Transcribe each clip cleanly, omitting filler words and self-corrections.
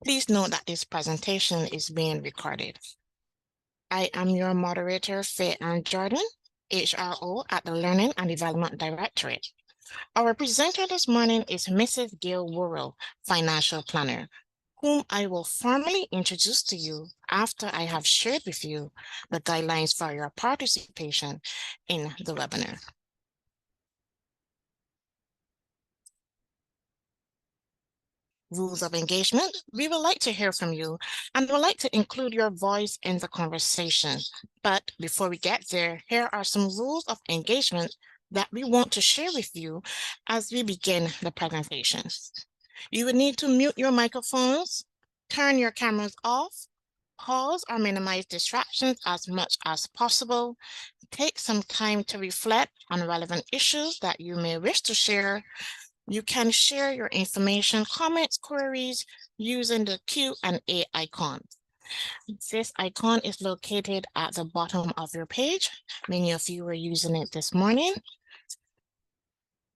Please note that this presentation is being recorded. I am your moderator, Faye Ann Jordan, HRO at the Learning and Development Directorate. Our presenter this morning is Mrs. Gail Worrell, Financial Planner, whom I will formally introduce to you after I have shared with you the guidelines for your participation in the webinar. Rules of engagement: we would like to hear from you and would like to include your voice in the conversation. But before we get there, here are some rules of engagement that we want to share with you as we begin the presentation. You would need to mute your microphones, turn your cameras off, pause or minimize distractions as much as possible, take some time to reflect on relevant issues that you may wish to share. You can share your information, comments, queries using the Q&A icon. This icon is located at the bottom of your page. Many of you were using it this morning.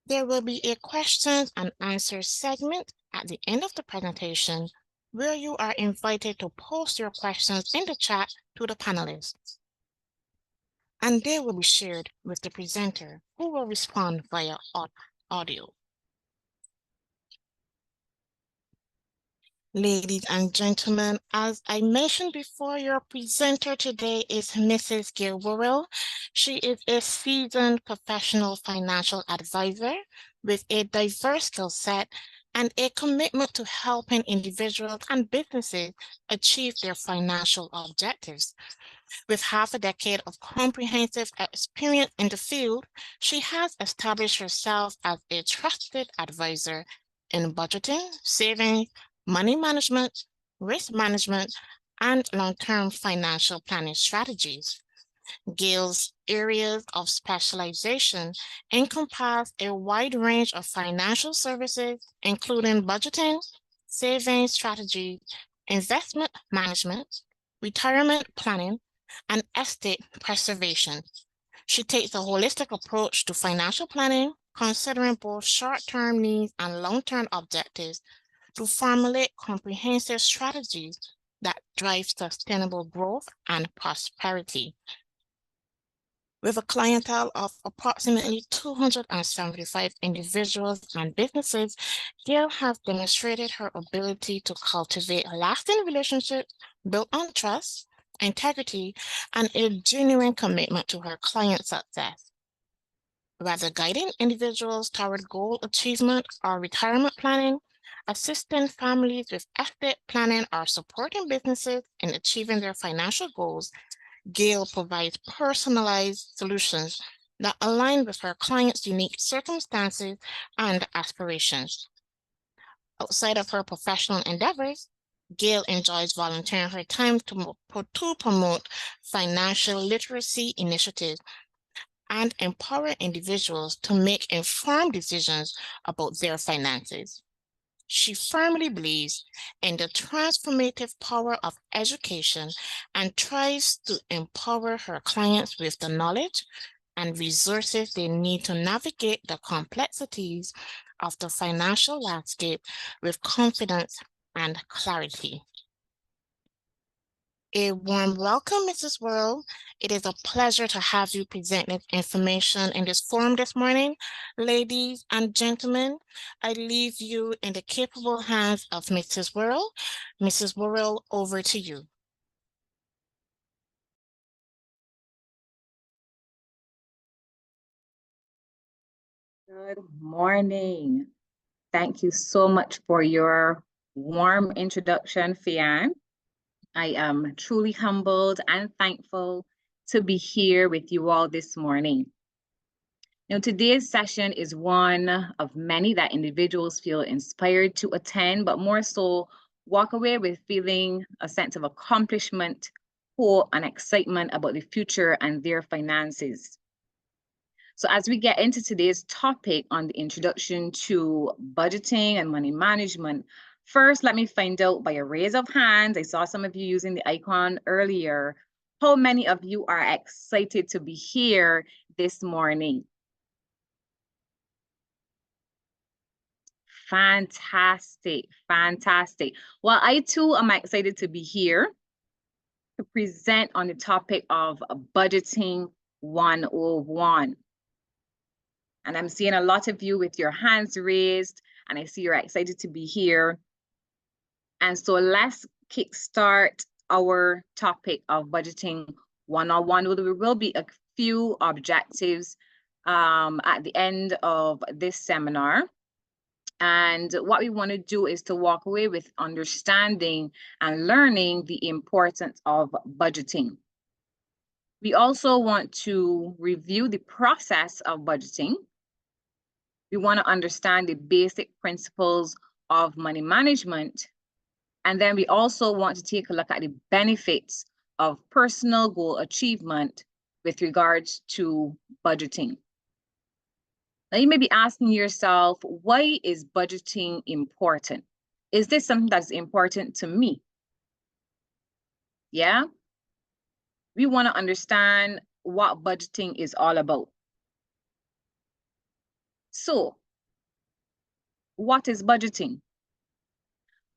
There will be a questions and answers segment at the end of the presentation where you are invited to post your questions in the chat to the panelists. And they will be shared with the presenter, who will respond via audio. Ladies and gentlemen, as I mentioned before, your presenter today is Mrs. Gail Worrell. She is a seasoned professional financial advisor with a diverse skill set and a commitment to helping individuals and businesses achieve their financial objectives. With half a decade of comprehensive experience in the field, she has established herself as a trusted advisor in budgeting, saving, money management, risk management, and long-term financial planning strategies. Gail's areas of specialization encompass a wide range of financial services, including budgeting, savings strategy, investment management, retirement planning, and estate preservation. She takes a holistic approach to financial planning, considering both short-term needs and long-term objectives to formulate comprehensive strategies that drive sustainable growth and prosperity. With a clientele of approximately 275 individuals and businesses, Gail has demonstrated her ability to cultivate lasting relationships built on trust, integrity, and a genuine commitment to her client success. Whether guiding individuals toward goal achievement or retirement planning, assisting families with estate planning, or supporting businesses in achieving their financial goals, Gail provides personalized solutions that align with her clients' unique circumstances and aspirations. Outside of her professional endeavors, Gail enjoys volunteering her time to promote financial literacy initiatives and empower individuals to make informed decisions about their finances. She firmly believes in the transformative power of education and tries to empower her clients with the knowledge and resources they need to navigate the complexities of the financial landscape with confidence and clarity. A warm welcome, Mrs. Worrell. It is a pleasure to have you present this information in this forum this morning. Ladies and gentlemen, I leave you in the capable hands of Mrs. Worrell. Mrs. Worrell, over to you. Good morning. Thank you so much for your warm introduction, Fian. I am truly humbled and thankful to be here with you all this morning. Now, today's session is one of many that individuals feel inspired to attend, but more so walk away with feeling a sense of accomplishment, hope, and excitement about the future and their finances. So as we get into today's topic on the introduction to budgeting and money management, first, let me find out by a raise of hands, I saw some of you using the icon earlier, how many of you are excited to be here this morning? Fantastic, fantastic. Well, I too am excited to be here to present on the topic of budgeting 101. And I'm seeing a lot of you with your hands raised, and I see you're excited to be here. And so let's kickstart our topic of budgeting 101. There will be a few objectives at the end of this seminar. And what we want to do is to walk away with understanding and learning the importance of budgeting. We also want to review the process of budgeting. We want to understand the basic principles of money management. And then we also want to take a look at the benefits of personal goal achievement with regards to budgeting. Now, you may be asking yourself, why is budgeting important? Is this something that's important to me? Yeah? We want to understand what budgeting is all about. So, what is budgeting?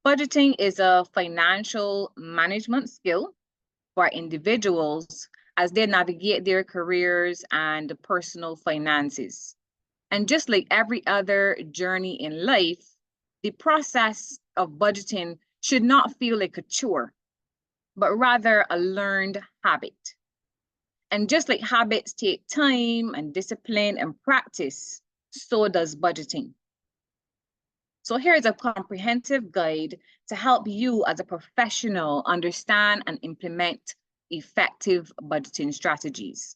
Budgeting is a financial management skill for individuals as they navigate their careers and personal finances. And just like every other journey in life, the process of budgeting should not feel like a chore, but rather a learned habit. And just like habits take time and discipline and practice, so does budgeting. So here is a comprehensive guide to help you as a professional understand and implement effective budgeting strategies.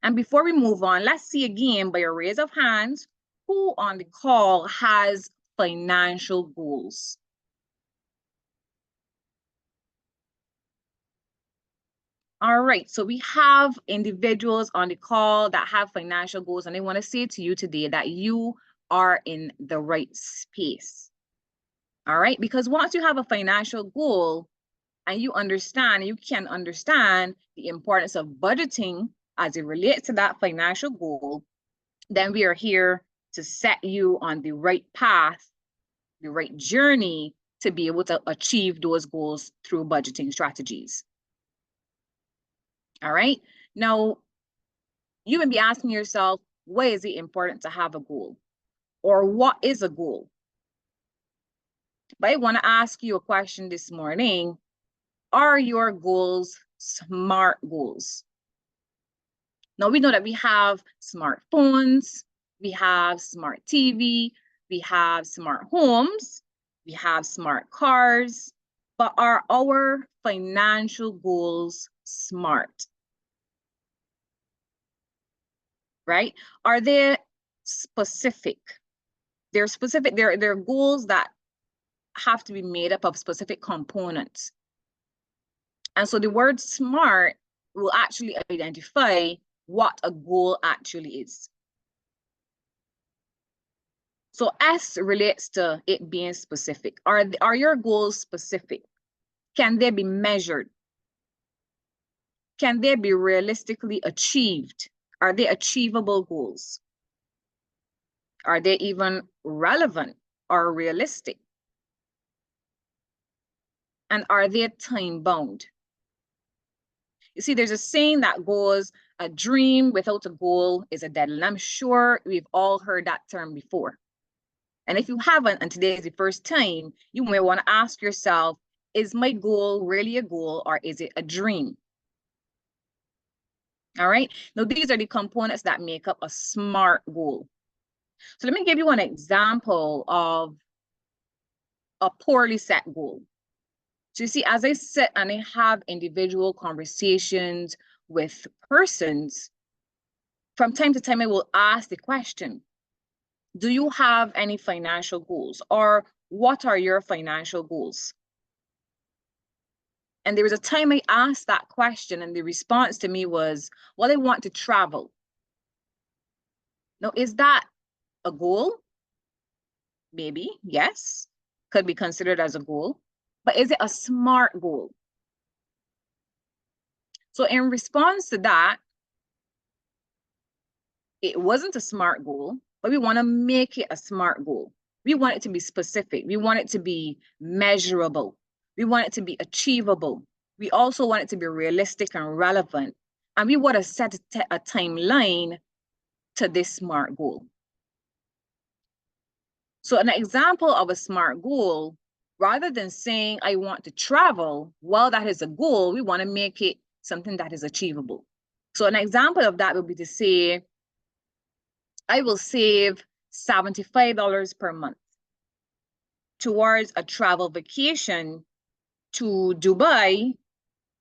And before we move on, let's see again by a raise of hands, who on the call has financial goals? All right, so we have individuals on the call that have financial goals, and I want to say to you today that you are in the right space. All right, because once you have a financial goal and you understand, you can understand the importance of budgeting as it relates to that financial goal, then we are here to set you on the right path, the right journey to be able to achieve those goals through budgeting strategies. All right. Now, you may be asking yourself, why is it important to have a goal? Or what is a goal? But I want to ask you a question this morning. Are your goals SMART goals? Now, we know that we have smartphones, we have smart TV, we have smart homes, we have smart cars, but are our financial goals SMART? Right? Are they specific? They're specific, they're goals that have to be made up of specific components. And so the word SMART will actually identify what a goal actually is. So S relates to it being specific. Are your goals specific? Can they be measured? Can they be realistically achieved? Are they achievable goals? Are they even relevant or realistic? And are they time bound? You see, there's a saying that goes, a dream without a goal is a dead end. I'm sure we've all heard that term before. And if you haven't, and today is the first time, you may want to ask yourself, is my goal really a goal or is it a dream? All right. Now, these are the components that make up a SMART goal. So let me give you an example of a poorly set goal. So you see, as I sit and I have individual conversations with persons, from time to time, I will ask the question, do you have any financial goals? Or what are your financial goals? And there was a time I asked that question and the response to me was, well, I want to travel. Now, is that a goal? Maybe, yes, could be considered as a goal. But is it a SMART goal? So in response to that, it wasn't a SMART goal but we want to make it a SMART goal. We want it to be specific. We want it to be measurable. We want it to be achievable. We also want it to be realistic and relevant. And we want to set a timeline to this SMART goal. So an example of a SMART goal, rather than saying I want to travel, well, that is a goal, we want to make it something that is achievable. So an example of that would be to say, I will save $75 per month towards a travel vacation to Dubai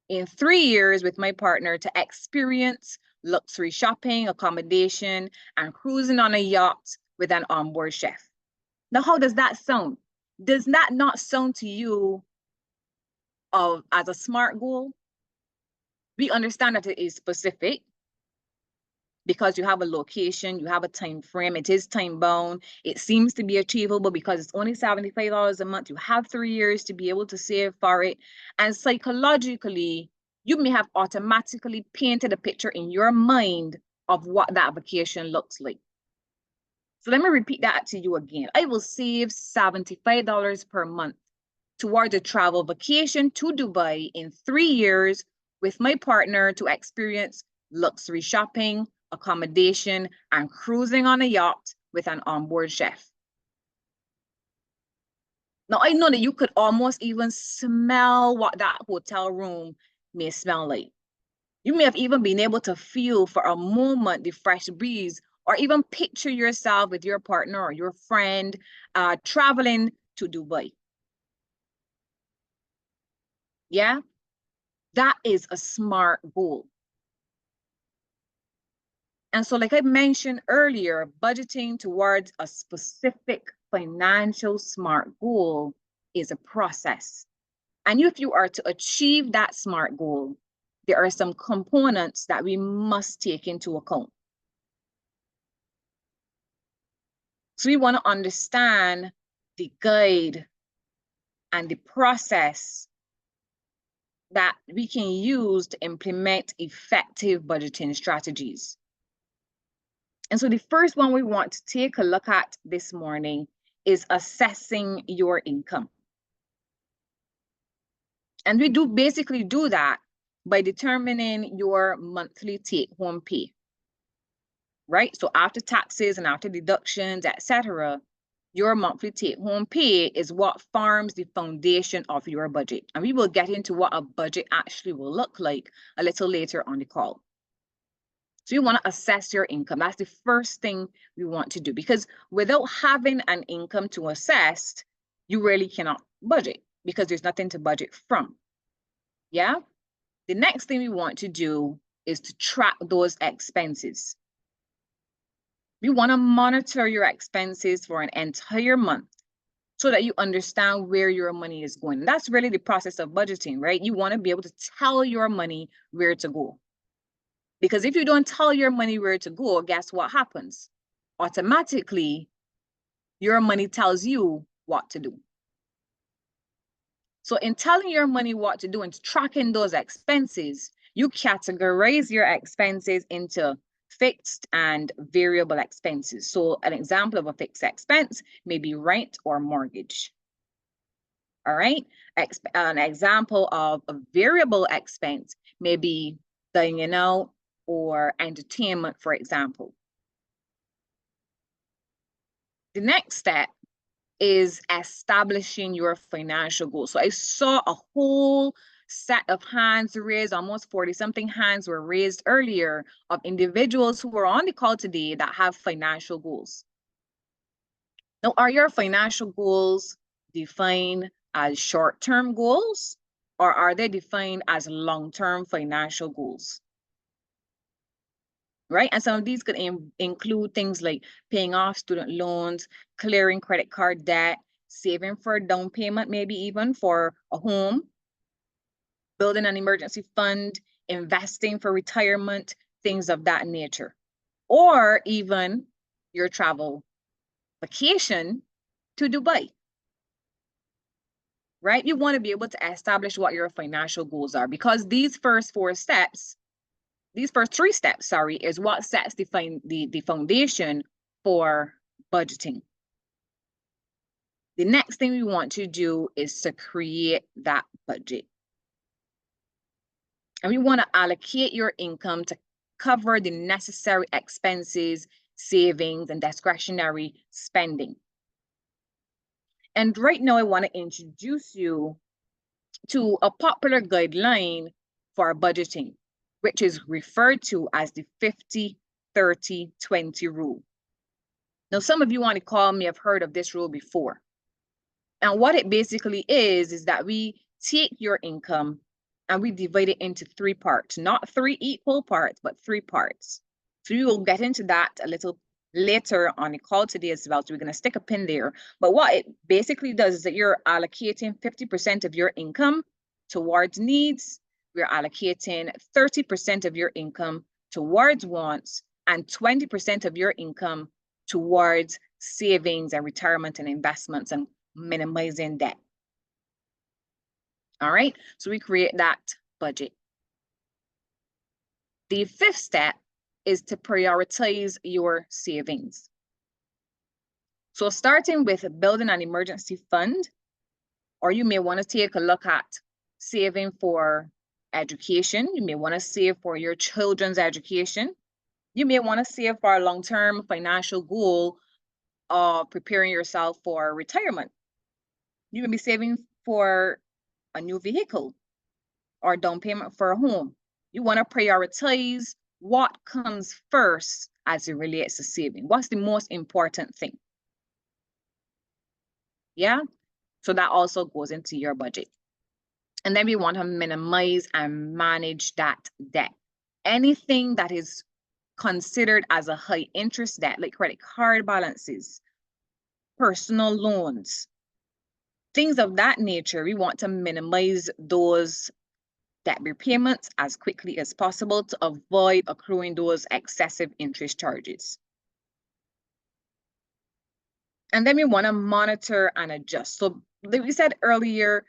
in 3 years with my partner to experience luxury shopping, accommodation, and cruising on a yacht with an onboard chef. Now, how does that sound? Does that not sound to you as a SMART goal? We understand that it is specific because you have a location, you have a time frame, it is time bound, it seems to be achievable because it's only $75 a month. You have 3 years to be able to save for it. And psychologically, you may have automatically painted a picture in your mind of what that vacation looks like. So let me repeat that to you again. I will save $75 per month towards a travel vacation to Dubai in 3 years with my partner to experience luxury shopping, accommodation, and cruising on a yacht with an onboard chef. Now, I know that you could almost even smell what that hotel room may smell like. You may have even been able to feel for a moment the fresh breeze, or even picture yourself with your partner or your friend traveling to Dubai. Yeah, that is a SMART goal. And so, like I mentioned earlier, budgeting towards a specific financial SMART goal is a process. And if you are to achieve that SMART goal, there are some components that we must take into account. So we want to understand the guide and the process that we can use to implement effective budgeting strategies. And so the first one we want to take a look at this morning is assessing your income. And we basically do that by determining your monthly take-home pay, right? So after taxes and after deductions, etc., your monthly take-home pay is what forms the foundation of your budget. And we will get into what a budget actually will look like a little later on the call. So you want to assess your income. That's the first thing we want to do, because without having an income to assess, you really cannot budget because there's nothing to budget from. Yeah. The next thing we want to do is to track those expenses. We want to monitor your expenses for an entire month so that you understand where your money is going. That's really the process of budgeting, right? You want to be able to tell your money where to go. Because if you don't tell your money where to go, guess what happens? Automatically, your money tells you what to do. So in telling your money what to do and tracking those expenses, you categorize your expenses into fixed and variable expenses. So an example of a fixed expense may be rent or mortgage. All right. An example of a variable expense may be dining out or entertainment, for example. The next step is establishing your financial goals. So I saw a whole set of hands raised, almost 40-something hands were raised earlier of individuals who were on the call today that have financial goals. Now, are your financial goals defined as short-term goals, or are they defined as long-term financial goals? Right? And some of these could include things like paying off student loans, clearing credit card debt, saving for a down payment, maybe even for a home, building an emergency fund, investing for retirement, things of that nature. Or even your travel vacation to Dubai. Right? You want to be able to establish what your financial goals are, because these first three steps, is what sets the foundation for budgeting. The next thing we want to do is to create that budget. And we want to allocate your income to cover the necessary expenses, savings, and discretionary spending. And right now, I want to introduce you to a popular guideline for budgeting, which is referred to as the 50-30-20 rule. Now, some of you on the call may have heard of this rule before. And what it basically is that we take your income and we divide it into 3 parts, not 3 equal parts, but 3 parts. So we will get into that a little later on the call today as well. So we're going to stick a pin there. But what it basically does is that you're allocating 50% of your income towards needs. We're allocating 30% of your income towards wants and 20% of your income towards savings and retirement and investments and minimizing debt. All right, so we create that budget. The 5th step is to prioritize your savings. So starting with building an emergency fund, or you may want to take a look at saving for education. You may want to save for your children's education. You may want to save for a long-term financial goal of preparing yourself for retirement. You may be saving for a new vehicle or down payment for a home. You want to prioritize what comes first as it relates to saving. What's the most important thing? Yeah, so that also goes into your budget. And then we want to minimize and manage that debt. Anything that is considered as a high interest debt, like credit card balances, personal loans, things of that nature, we want to minimize those debt repayments as quickly as possible to avoid accruing those excessive interest charges. And then we want to monitor and adjust. So like we said earlier,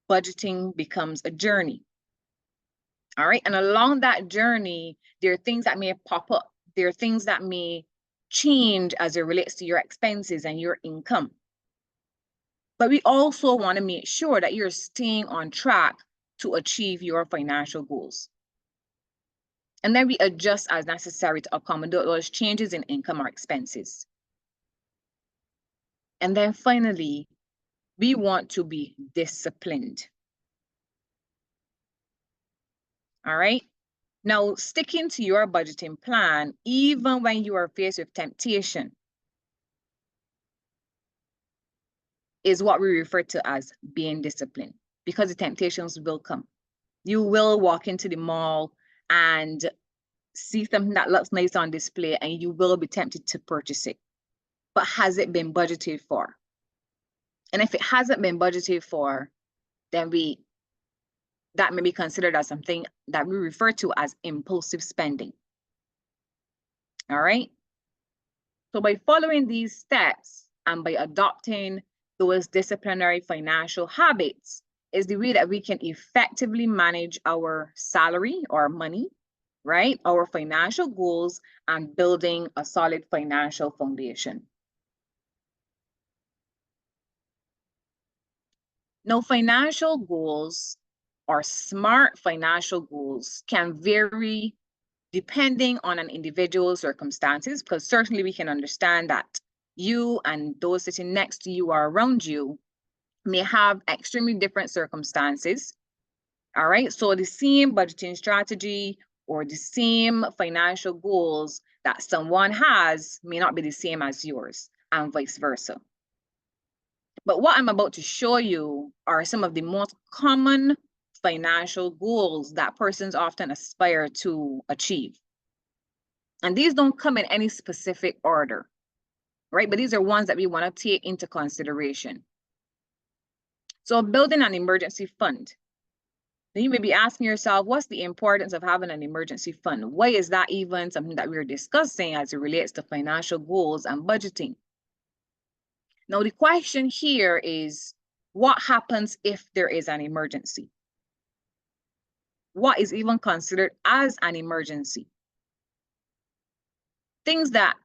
budgeting becomes a journey. All right, and along that journey, there are things that may pop up. There are things that may change as it relates to your expenses and your income. But we also want to make sure that you're staying on track to achieve your financial goals. And then we adjust as necessary to accommodate those changes in income or expenses. And then finally, we want to be disciplined. All right. Now, sticking to your budgeting plan, even when you are faced with temptation, is what we refer to as being disciplined, because the temptations will come. You will walk into the mall and see something that looks nice on display and you will be tempted to purchase it. But has it been budgeted for? And if it hasn't been budgeted for, then that may be considered as something that we refer to as impulsive spending. All right. So by following these steps and by adopting those disciplinary financial habits is the way that we can effectively manage our salary or money, right? Our financial goals and building a solid financial foundation. Now, financial goals or smart financial goals can vary depending on an individual's circumstances, because certainly we can understand that you and those sitting next to you or around you may have extremely different circumstances. All right, so the same budgeting strategy or the same financial goals that someone has may not be the same as yours, and vice versa. But what I'm about to show you are some of the most common financial goals that persons often aspire to achieve. And these don't come in any specific order, right? But these are ones that we want to take into consideration. So building an emergency fund. Then you may be asking yourself, what's the importance of having an emergency fund? Why is that even something that we're discussing as it relates to financial goals and budgeting? Now, the question here is, what happens if there is an emergency? What is even considered as an emergency? Things that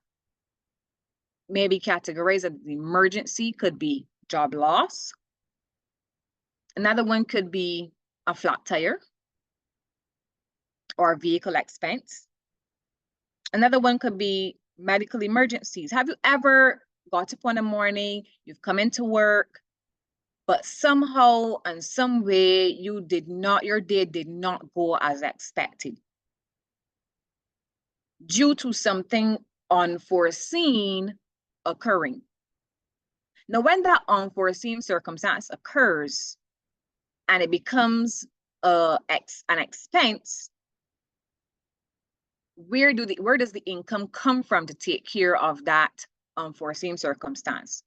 maybe categorized as the emergency could be job loss. Another one could be a flat tire or vehicle expense. Another one could be medical emergencies. Have you ever got up in the morning, you've come into work, but somehow and some way your day did not go as expected due to something unforeseen occurring? Now, when that unforeseen circumstance occurs and it becomes an expense, where does the income come from to take care of that unforeseen circumstance?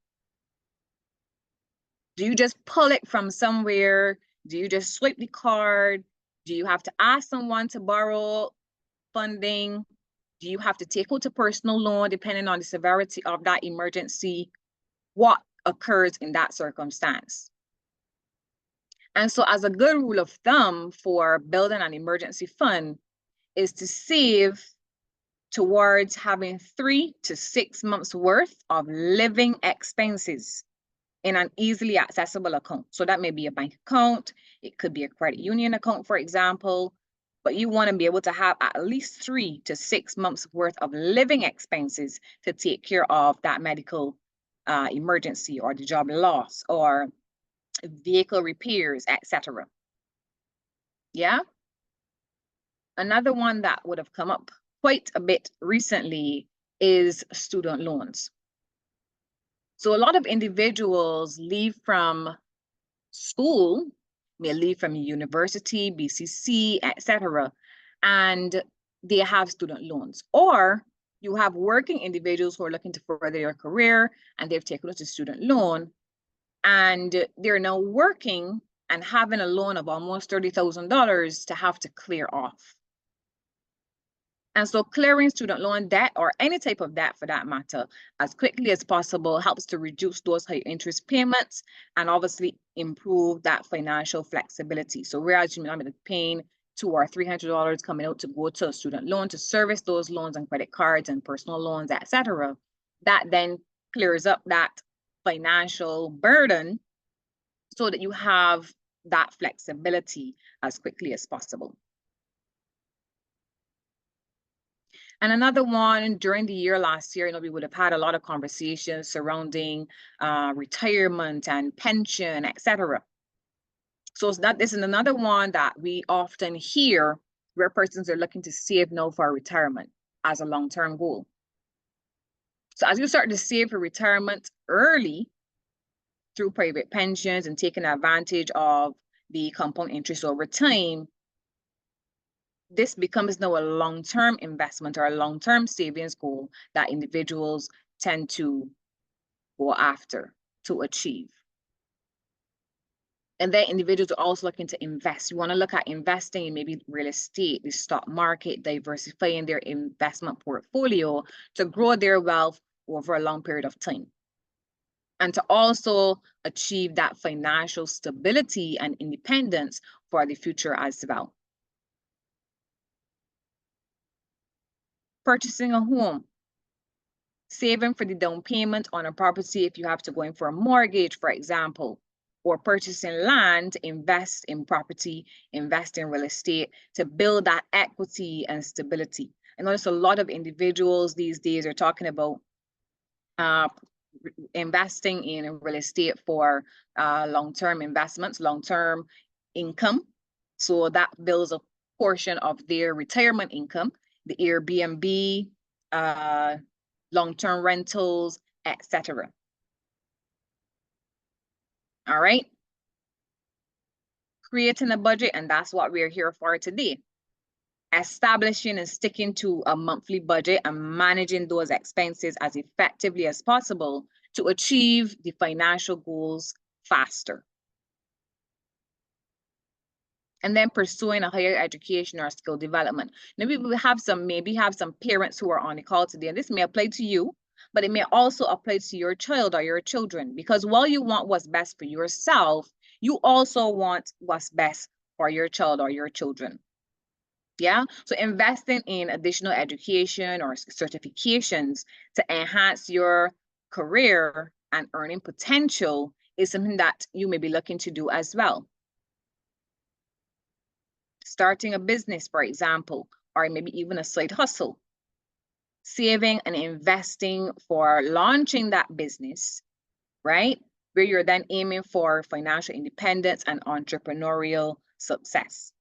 Do you just pull it from somewhere? Do you just swipe the card? Do you have to ask someone to borrow funding? Do you have to take out a personal loan depending on the severity of that emergency? What occurs in that circumstance? And so as a good rule of thumb for building an emergency fund is to save towards having 3 to 6 months worth of living expenses in an easily accessible account. So that may be a bank account, it could be a credit union account, for example, but you want to be able to have at least 3 to 6 months worth of living expenses to take care of that medical emergency or the job loss or vehicle repairs, etc. Yeah. Another one that would have come up quite a bit recently is student loans. So a lot of individuals leave from school, may leave from university, BCC, etc., and they have student loans. Or you have working individuals who are looking to further their career and they've taken out a student loan and they're now working and having a loan of almost $30,000 to have to clear off. And so clearing student loan debt or any type of debt for that matter as quickly as possible helps to reduce those high interest payments and obviously improve that financial flexibility. So whereas you might be paying $200 or $300 coming out to go to a student loan to service those loans and credit cards and personal loans, etc., that then clears up that financial burden so that you have that flexibility as quickly as possible. And another one, during the year last year, we would have had a lot of conversations surrounding retirement and pension, etc. So this is another one that we often hear where persons are looking to save now for retirement as a long-term goal. So as you start to save for retirement early through private pensions and taking advantage of the compound interest over time, this becomes now a long-term investment or a long-term savings goal that individuals tend to go after to achieve. And then individuals are also looking to invest. You want to look at investing in maybe real estate, the stock market, diversifying their investment portfolio to grow their wealth over a long period of time. And to also achieve that financial stability and independence for the future as well. Purchasing a home, saving for the down payment on a property if you have to go in for a mortgage, for example, or purchasing land, invest in property, invest in real estate to build that equity and stability. I notice a lot of individuals these days are talking about investing in real estate for long-term investments, long-term income. So that builds a portion of their retirement income, the Airbnb, long-term rentals, etc. All right. Creating a budget, and that's what we're here for today. Establishing and sticking to a monthly budget and managing those expenses as effectively as possible to achieve the financial goals faster. And then pursuing a higher education or skill development. Maybe we have maybe have some parents who are on the call today, and this may apply to you, but it may also apply to your child or your children, because while you want what's best for yourself, you also want what's best for your child or your children. Yeah, so investing in additional education or certifications to enhance your career and earning potential is something that you may be looking to do as well. Starting a business, for example, or maybe even a side hustle. Saving and investing for launching that business, right? Where you're then aiming for financial independence and entrepreneurial success.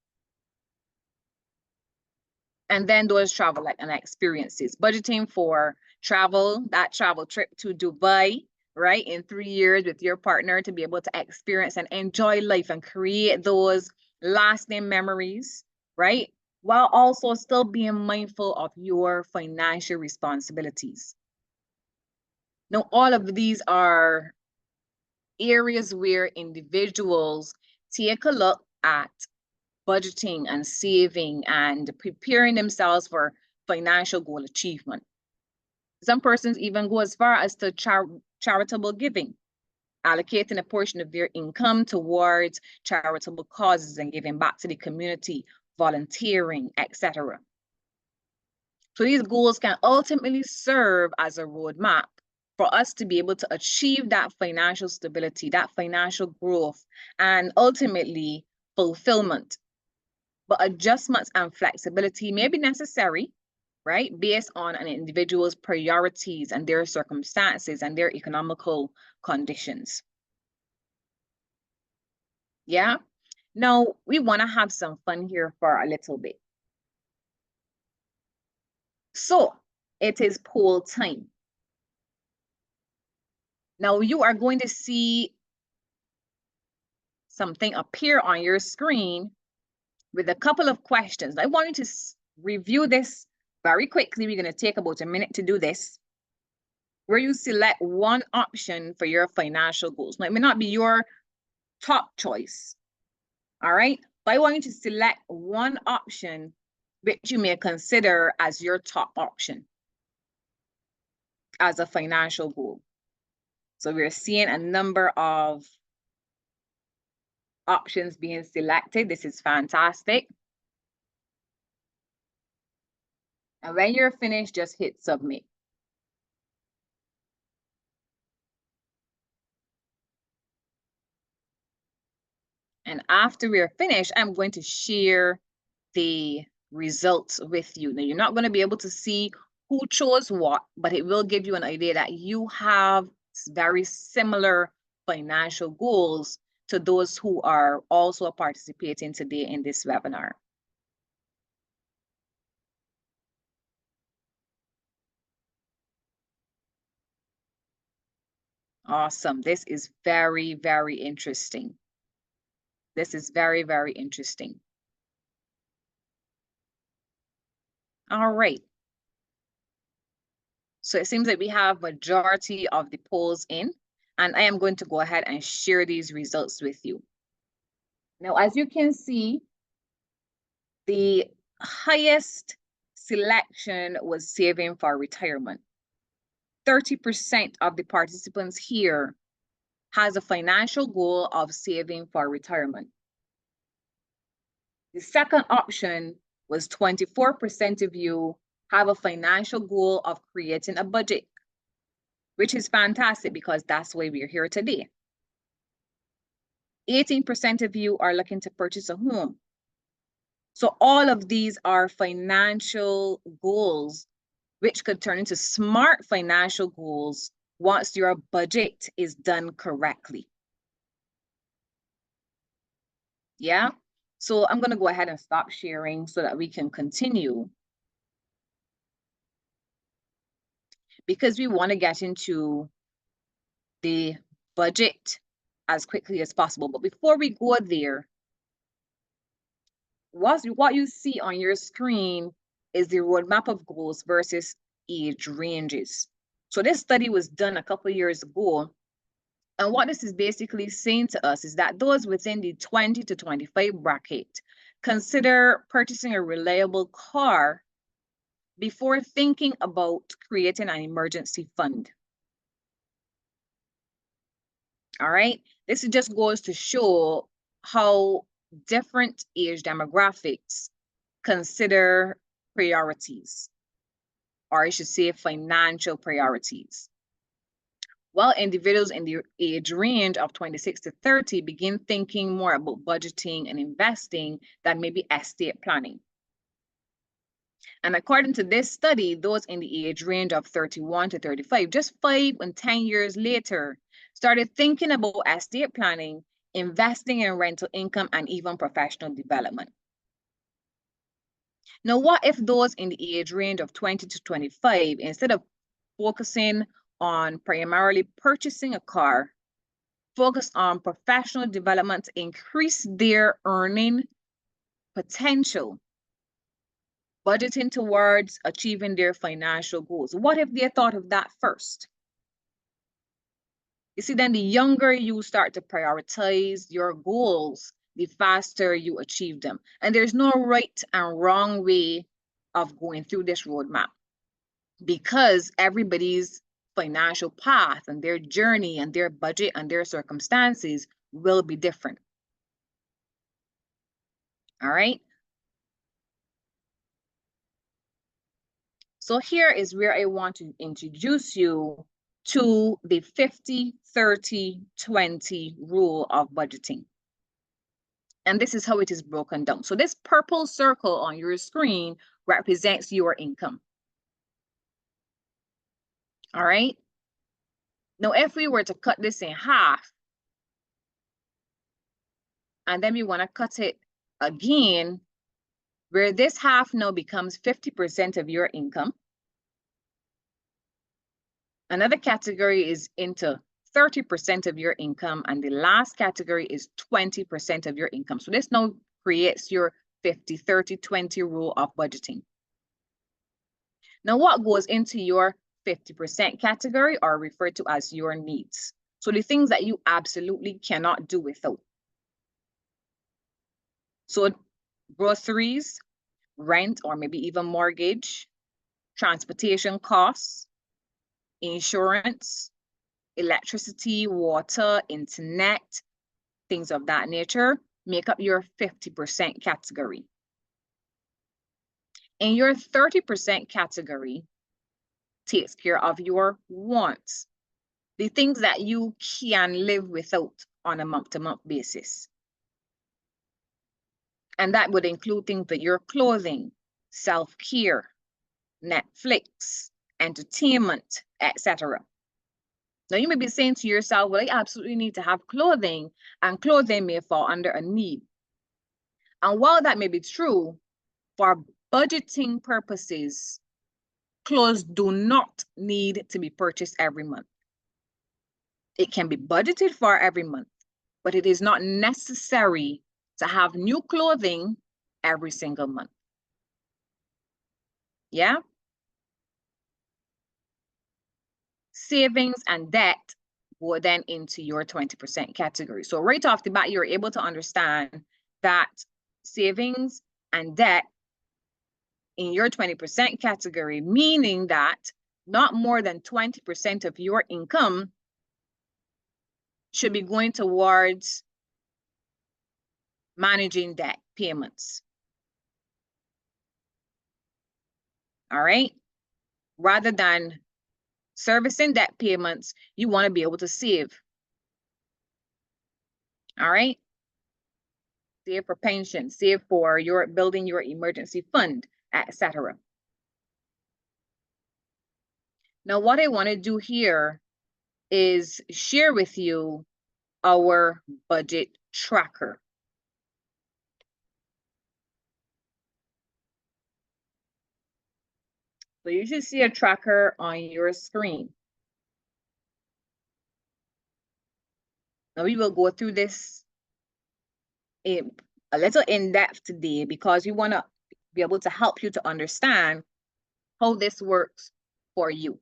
And then those travel and experiences, budgeting for travel, that travel trip to Dubai, right? In 3 years with your partner to be able to experience and enjoy life and create those lasting memories, right? While also still being mindful of your financial responsibilities. Now, all of these are areas where individuals take a look at budgeting and saving and preparing themselves for financial goal achievement. Some persons even go as far as to charitable giving, allocating a portion of their income towards charitable causes and giving back to the community, volunteering, etc. So these goals can ultimately serve as a roadmap for us to be able to achieve that financial stability, that financial growth, and ultimately fulfillment. But adjustments and flexibility may be necessary, right? Based on an individual's priorities and their circumstances and their economical conditions. Yeah. Now, we want to have some fun here for a little bit. So, it is poll time. Now, you are going to see something appear on your screen with a couple of questions. I want you to review this very quickly. We're going to take about a minute to do this, where you select one option for your financial goals. Now, it may not be your top choice, all right? But I want you to select one option which you may consider as your top option as a financial goal. So we're seeing a number of options being selected. This is fantastic. And when you're finished, just hit submit. And after we're finished, I'm going to share the results with you. Now, you're not going to be able to see who chose what, but it will give you an idea that you have very similar financial goals to those who are also participating today in this webinar. Awesome. This is very, very interesting. This is very, very interesting. All right. So it seems like we have majority of the polls in, and I am going to go ahead and share these results with you. Now, as you can see, the highest selection was saving for retirement. 30% of the participants here has a financial goal of saving for retirement. The second option was 24% of you have a financial goal of creating a budget, which is fantastic because that's why we're here today. 18% of you are looking to purchase a home. So all of these are financial goals, which could turn into smart financial goals once your budget is done correctly. Yeah, so I'm gonna go ahead and stop sharing so that we can continue, because we wanna get into the budget as quickly as possible. But before we go there, what you see on your screen is the roadmap of goals versus age ranges. So this study was done a couple of years ago. And what this is basically saying to us is that those within the 20 to 25 bracket consider purchasing a reliable car before thinking about creating an emergency fund. All right, this just goes to show how different age demographics consider priorities, or I should say financial priorities. while individuals in the age range of 26 to 30 begin thinking more about budgeting and investing than maybe estate planning. And according to this study, those in the age range of 31 to 35, just 5 and 10 years later, started thinking about estate planning, investing in rental income, and even professional development. Now, what if those in the age range of 20 to 25, instead of focusing on primarily purchasing a car, focus on professional development to increase their earning potential, budgeting towards achieving their financial goals? What if they thought of that first? You see, then the younger you start to prioritize your goals, the faster you achieve them. And there's no right and wrong way of going through this roadmap, because everybody's financial path and their journey and their budget and their circumstances will be different. All right. So here is where I want to introduce you to the 50-30-20 rule of budgeting. And this is how it is broken down. So this purple circle on your screen represents your income. All right. Now, if we were to cut this in half, and then we want to cut it again, where this half now becomes 50% of your income. Another category is into 30% of your income, and the last category is 20% of your income. So this now creates your 50-30-20 rule of budgeting. Now, what goes into your 50% category are referred to as your needs. So the things that you absolutely cannot do without. So groceries, rent, or maybe even mortgage, transportation costs, insurance, electricity, water, internet, things of that nature make up your 50% category. And your 30% category takes care of your wants, the things that you can live without on a month-to-month basis. And that would include things like your clothing, self-care, Netflix, entertainment, etc. Now, you may be saying to yourself, well, I absolutely need to have clothing, and clothing may fall under a need. And while that may be true, for budgeting purposes, clothes do not need to be purchased every month. It can be budgeted for every month, but it is not necessary to have new clothing every single month. Yeah? Savings and debt go then into your 20% category. So right off the bat, you're able to understand that savings and debt in your 20% category, meaning that not more than 20% of your income should be going towards managing debt payments. All right? Rather than servicing debt payments, you want to be able to save. All right? Save for pension, save for your building your emergency fund, etc. Now, what I want to do here is share with you our budget tracker. So you should see a tracker on your screen. Now we will go through this a little in depth today, because we want to be able to help you to understand how this works for you.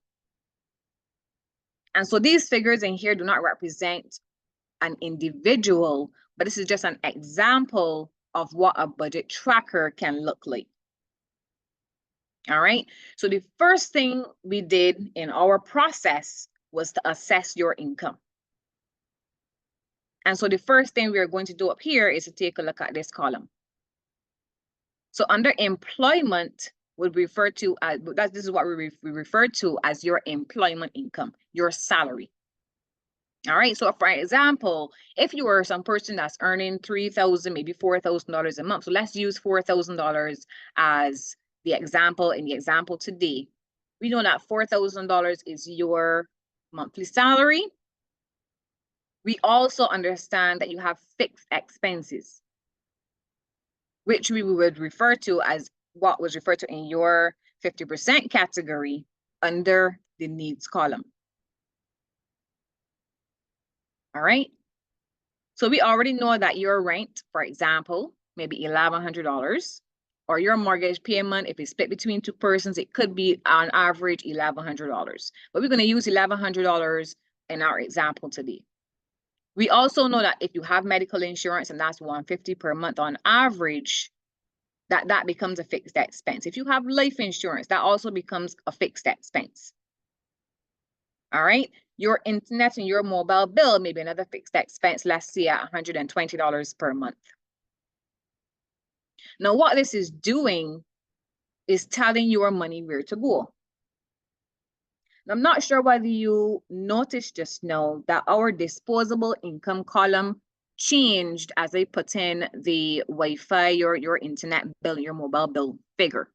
And so these figures in here do not represent an individual, but this is just an example of what a budget tracker can look like. All right. So the first thing we did in our process was to assess your income. And so the first thing we are going to do up here is to take a look at this column. So under employment would refer to as, this is what we refer to as your employment income, your salary. All right, so for example, if you are some person that's earning $3,000, maybe $4,000 a month, so let's use $4,000 as the example in the example today. We know that $4,000 is your monthly salary. We also understand that you have fixed expenses, which we would refer to as what was referred to in your 50% category under the needs column. All right. So we already know that your rent, for example, maybe $1,100, or your mortgage payment, if it's split between two persons, it could be on average $1,100. But we're going to use $1,100 in our example today. We also know that if you have medical insurance and that's $150 per month on average, that becomes a fixed expense. If you have life insurance, that also becomes a fixed expense. All right. Your internet and your mobile bill may be another fixed expense, let's say at $120 per month. Now, what this is doing is telling your money where to go. Now, I'm not sure whether you noticed just now that our disposable income column changed as I put in the Wi-Fi, your internet bill, your mobile bill figure.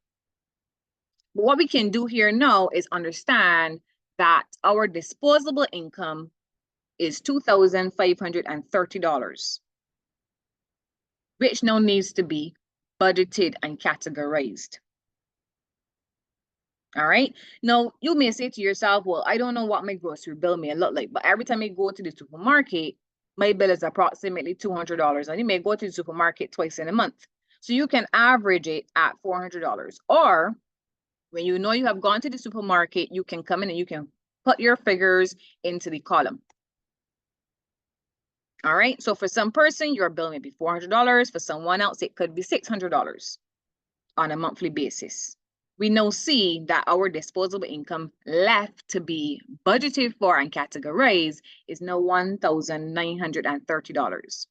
But what we can do here now is understand that our disposable income is $2,530, which now needs to be budgeted and categorized. All right. Now, you may say to yourself, well, I don't know what my grocery bill may look like, but every time I go to the supermarket, my bill is approximately $200, and you may go to the supermarket twice in a month. So you can average it at $400. Or when you know you have gone to the supermarket, you can come in and you can put your figures into the column. All right. So for some person, your bill may be $400. For someone else, it could be $600 on a monthly basis. We now see that our disposable income left to be budgeted for and categorized is now $1,930.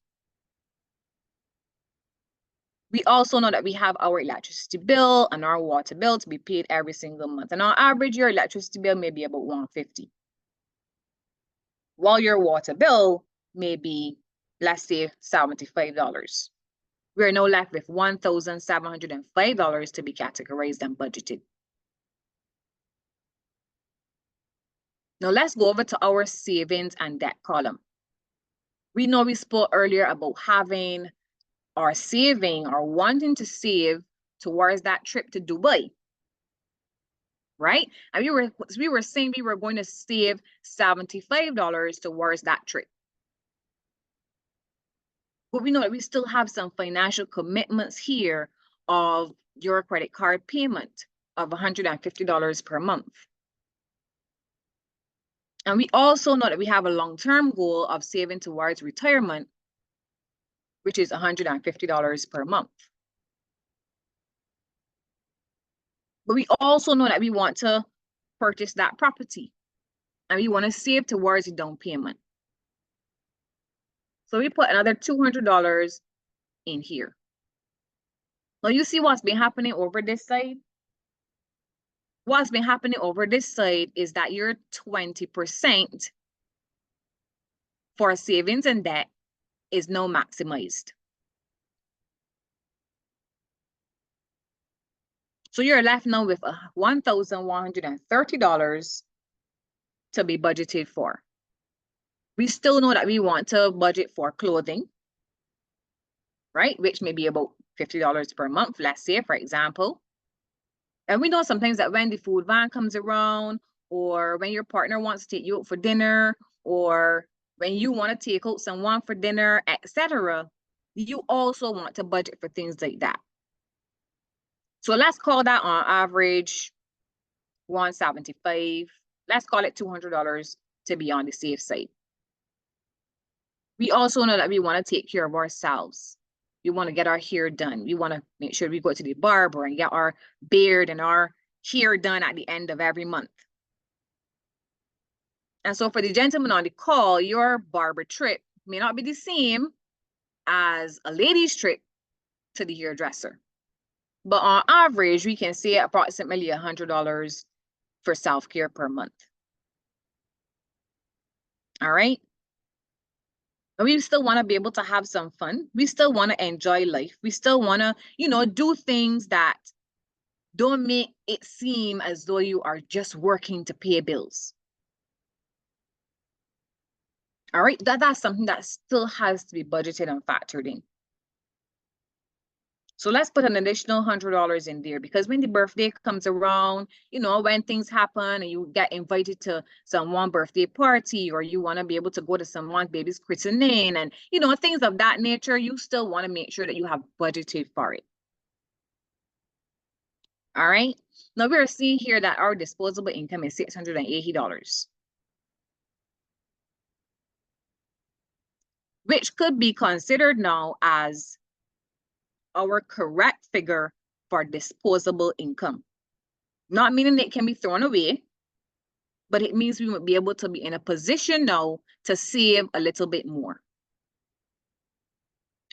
We also know that we have our electricity bill and our water bill to be paid every single month. And on average, your electricity bill may be about $150. While your water bill may be, let's say, $75. We're now left with $1,705 to be categorized and budgeted. Now let's go over to our savings and debt column. We know we spoke earlier about having or saving or wanting to save towards that trip to Dubai, right? And we were saying we were going to save $75 towards that trip. But we know that we still have some financial commitments here of your credit card payment of $150 per month. And we also know that we have a long-term goal of saving towards retirement, which is $150 per month. But we also know that we want to purchase that property and we want to save towards the down payment. So we put another $200 in here. Now you see what's been happening over this side? What's been happening over this side is that your 20% for savings and debt is now maximized. So you're left now with $1,130 to be budgeted for. We still know that we want to budget for clothing, right? Which may be about $50 per month, let's say, for example. And we know sometimes that when the food van comes around, or when your partner wants to take you out for dinner, or when you want to take out someone for dinner, etc., you also want to budget for things like that. So let's call that on average $175. Let's call it $200 to be on the safe side. We also know that we want to take care of ourselves. We want to get our hair done. We want to make sure we go to the barber and get our beard and our hair done at the end of every month. And so for the gentleman on the call, your barber trip may not be the same as a lady's trip to the hairdresser. But on average, we can say approximately $100 for self-care per month. All right. And we still want to be able to have some fun. We still want to enjoy life. We still want to, do things that don't make it seem as though you are just working to pay bills. All right, that's something that still has to be budgeted and factored in. So let's put an additional $100 in there, because when the birthday comes around, when things happen and you get invited to someone's birthday party, or you want to be able to go to someone's baby's christening and, things of that nature, you still want to make sure that you have budgeted for it. All right. Now we're seeing here that our disposable income is $680, which could be considered now as our correct figure for disposable income. Not meaning it can be thrown away, but it means we would be able to be in a position now to save a little bit more.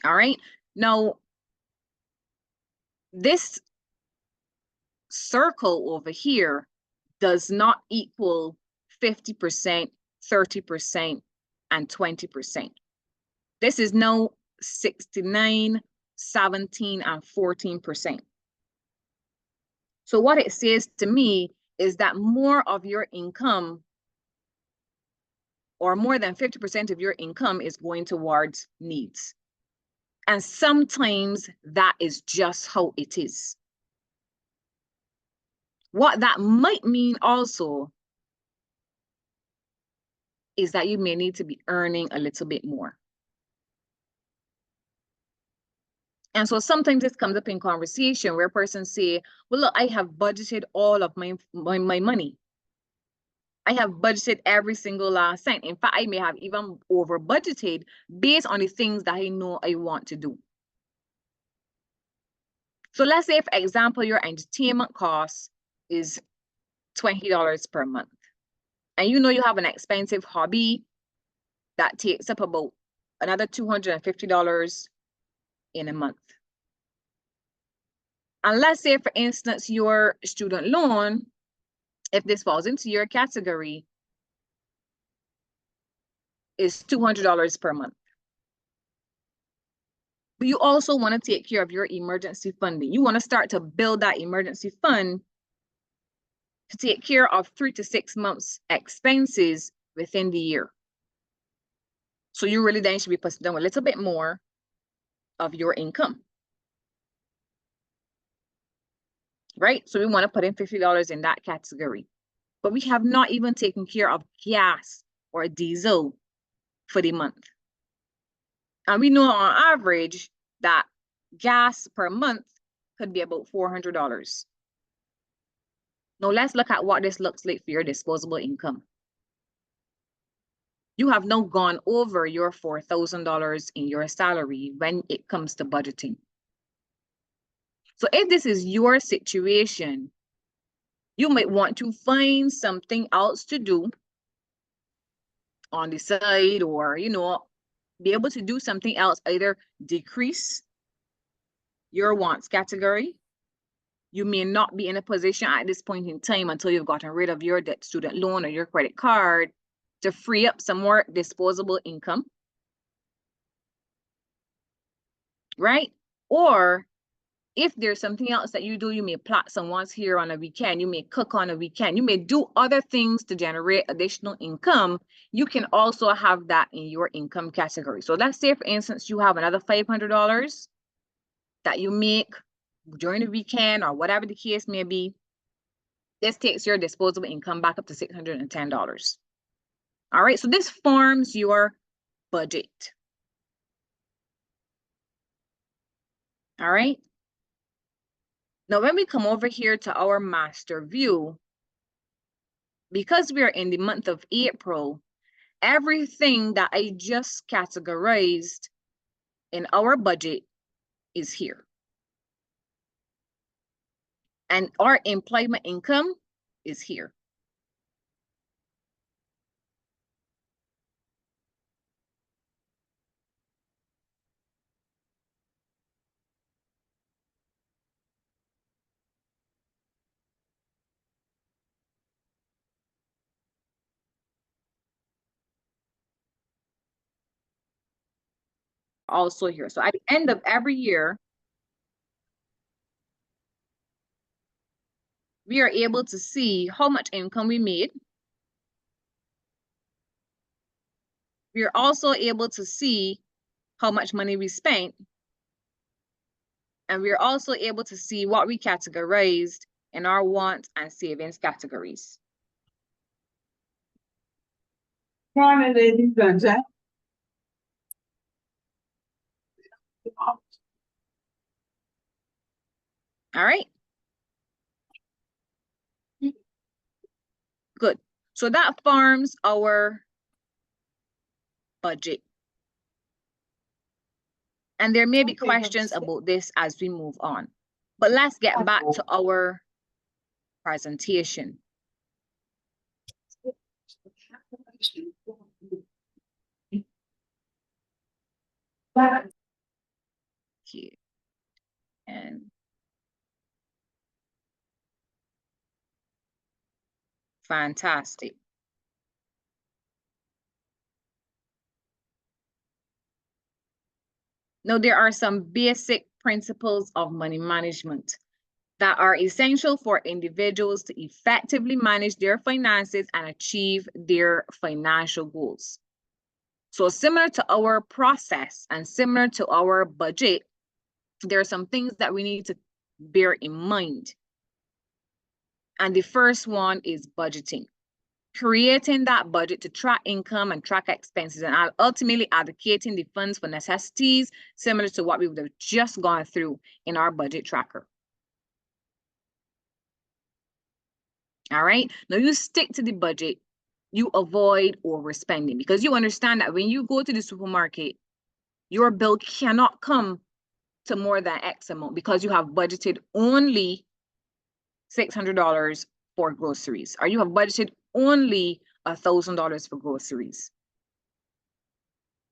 All right. Now, this circle over here does not equal 50%, 30%, and 20%. This is now 69, 17, and 14%. So what it says to me is that more of your income, or more than 50% of your income, is going towards needs. And sometimes that is just how it is. What that might mean also is that you may need to be earning a little bit more. And so sometimes this comes up in conversation where persons say, well, look, I have budgeted all of my money. I have budgeted every single last cent. In fact, I may have even over budgeted based on the things that I know I want to do. So let's say, for example, your entertainment cost is $20 per month. And you have an expensive hobby that takes up about another $250 in a month. And let's say, for instance, your student loan, if this falls into your category, is $200 per month. But you also want to take care of your emergency funding. You want to start to build that emergency fund to take care of 3 to 6 months expenses within the year. So you really then should be putting down a little bit more of your income. Right? So we want to put in $50 in that category. But we have not even taken care of gas or diesel for the month. And we know on average that gas per month could be about $400. Now let's look at what this looks like for your disposable income. You have now gone over your $4,000 in your salary when it comes to budgeting. So if this is your situation, you might want to find something else to do on the side, or, be able to do something else, either decrease your wants category. You may not be in a position at this point in time, until you've gotten rid of your debt, student loan, or your credit card, to free up some more disposable income. Right? Or if there's something else that you do, you may plot someone's here on a weekend, you may cook on a weekend, you may do other things to generate additional income. You can also have that in your income category. So let's say, for instance, you have another $500 that you make during the weekend, or whatever the case may be. This takes your disposable income back up to $610. All right, so this forms your budget. All right. Now, when we come over here to our master view, because we are in the month of April, everything that I just categorized in our budget is here. And our employment income is here. also here. So at the end of every year, we are able to see how much income we made. We are also able to see how much money we spent. And we are also able to see what we categorized in our wants and savings categories. Morning, ladies and gentlemen. All right. Good. So that forms our budget. And there may be questions about this as we move on. But let's get back to our presentation. Okay. And fantastic. Now, there are some basic principles of money management that are essential for individuals to effectively manage their finances and achieve their financial goals. So similar to our process and similar to our budget, there are some things that we need to bear in mind. And the first one is budgeting. Creating that budget to track income and track expenses and ultimately allocating the funds for necessities similar to what we would have just gone through in our budget tracker. All right, now you stick to the budget, you avoid overspending because you understand that when you go to the supermarket, your bill cannot come to more than X amount because you have budgeted only $600 for groceries, or you have budgeted only $1,000 for groceries.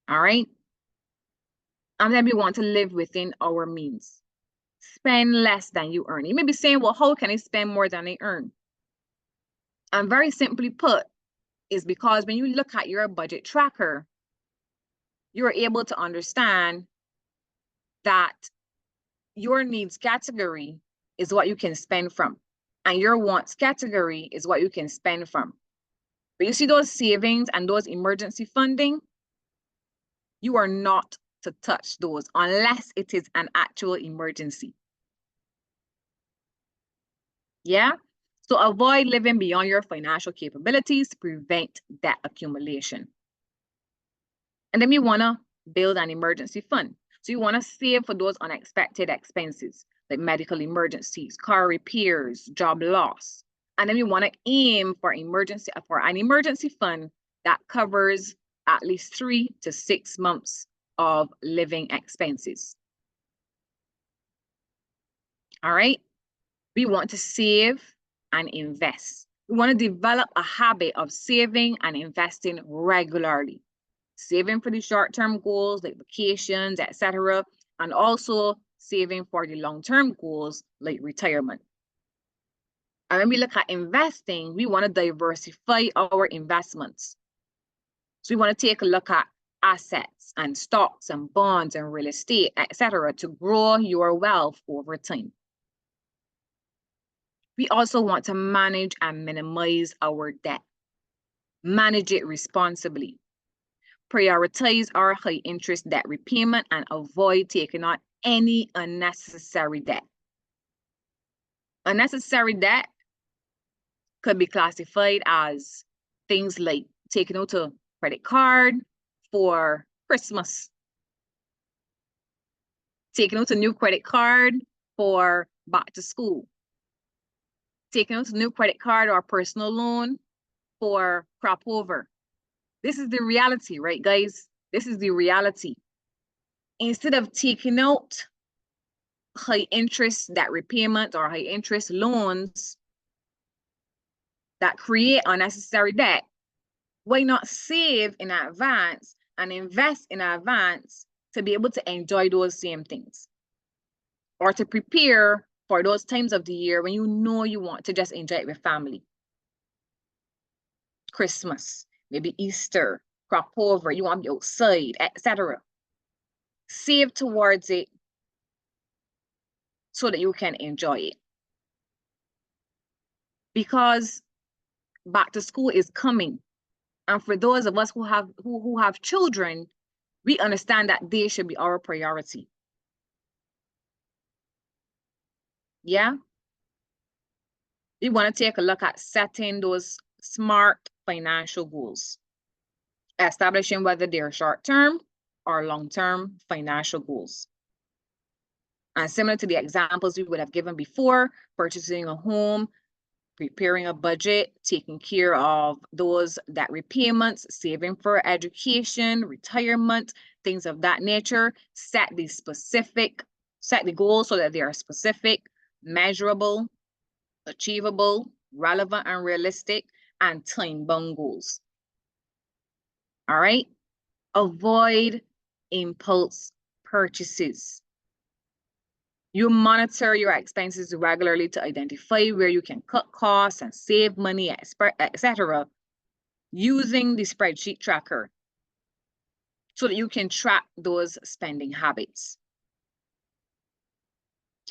All right. And then we want to live within our means. Spend less than you earn. You may be saying, well, how can I spend more than I earn? And very simply put, is because when you look at your budget tracker, you're able to understand that your needs category is what you can spend from, and your wants category is what you can spend from. But you see those savings and those emergency funding, you are not to touch those unless it is an actual emergency. Yeah? So avoid living beyond your financial capabilities to prevent debt accumulation. And then we want to build an emergency fund. So you want to save for those unexpected expenses like medical emergencies, car repairs, job loss. And then we want to aim for an emergency fund that covers at least 3 to 6 months of living expenses. All right. We want to save and invest. We want to develop a habit of saving and investing regularly. Saving for the short-term goals like vacations, etc., and also saving for the long-term goals like retirement. And when we look at investing, we want to diversify our investments. So we want to take a look at assets and stocks and bonds and real estate, etc., to grow your wealth over time. We also want to manage and minimize our debt. Manage it responsibly. Prioritize our high interest debt repayment and avoid taking on any unnecessary debt. Unnecessary debt could be classified as things like taking out a credit card for Christmas, taking out a new credit card for back to school, taking out a new credit card or personal loan for crop over. This is the reality, right, guys? This is the reality. Instead of taking out high interest debt repayment or high interest loans that create unnecessary debt, why not save in advance and invest in advance to be able to enjoy those same things, or to prepare for those times of the year when you know you want to just enjoy it with family? Christmas, maybe Easter, crop over, you want to be outside, etc. Save towards it so that you can enjoy it. Because back to school is coming. And for those of us who have children, we understand that they should be our priority. Yeah? We want to take a look at setting those smart financial goals, establishing whether they're short-term or long-term financial goals. And similar to the examples we would have given before, purchasing a home, preparing a budget, taking care of those debt repayments, saving for education, retirement, things of that nature. Set the goals so that they are specific, measurable, achievable, relevant and realistic, and time-bound goals. All right? Avoid impulse purchases. You monitor your expenses regularly to identify where you can cut costs and save money, etc., using the spreadsheet tracker so that you can track those spending habits.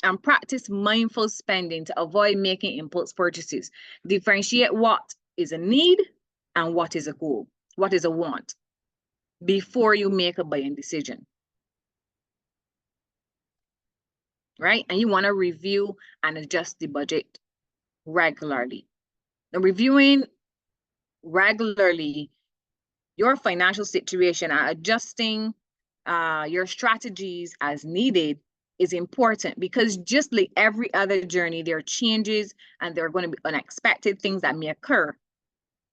And practice mindful spending to avoid making impulse purchases. Differentiate what is a need and what is a goal, what is a want, before you make a buying decision. Right? And you want to review and adjust the budget regularly. Now, reviewing regularly your financial situation and adjusting your strategies as needed is important, because just like every other journey, there are changes and there are going to be unexpected things that may occur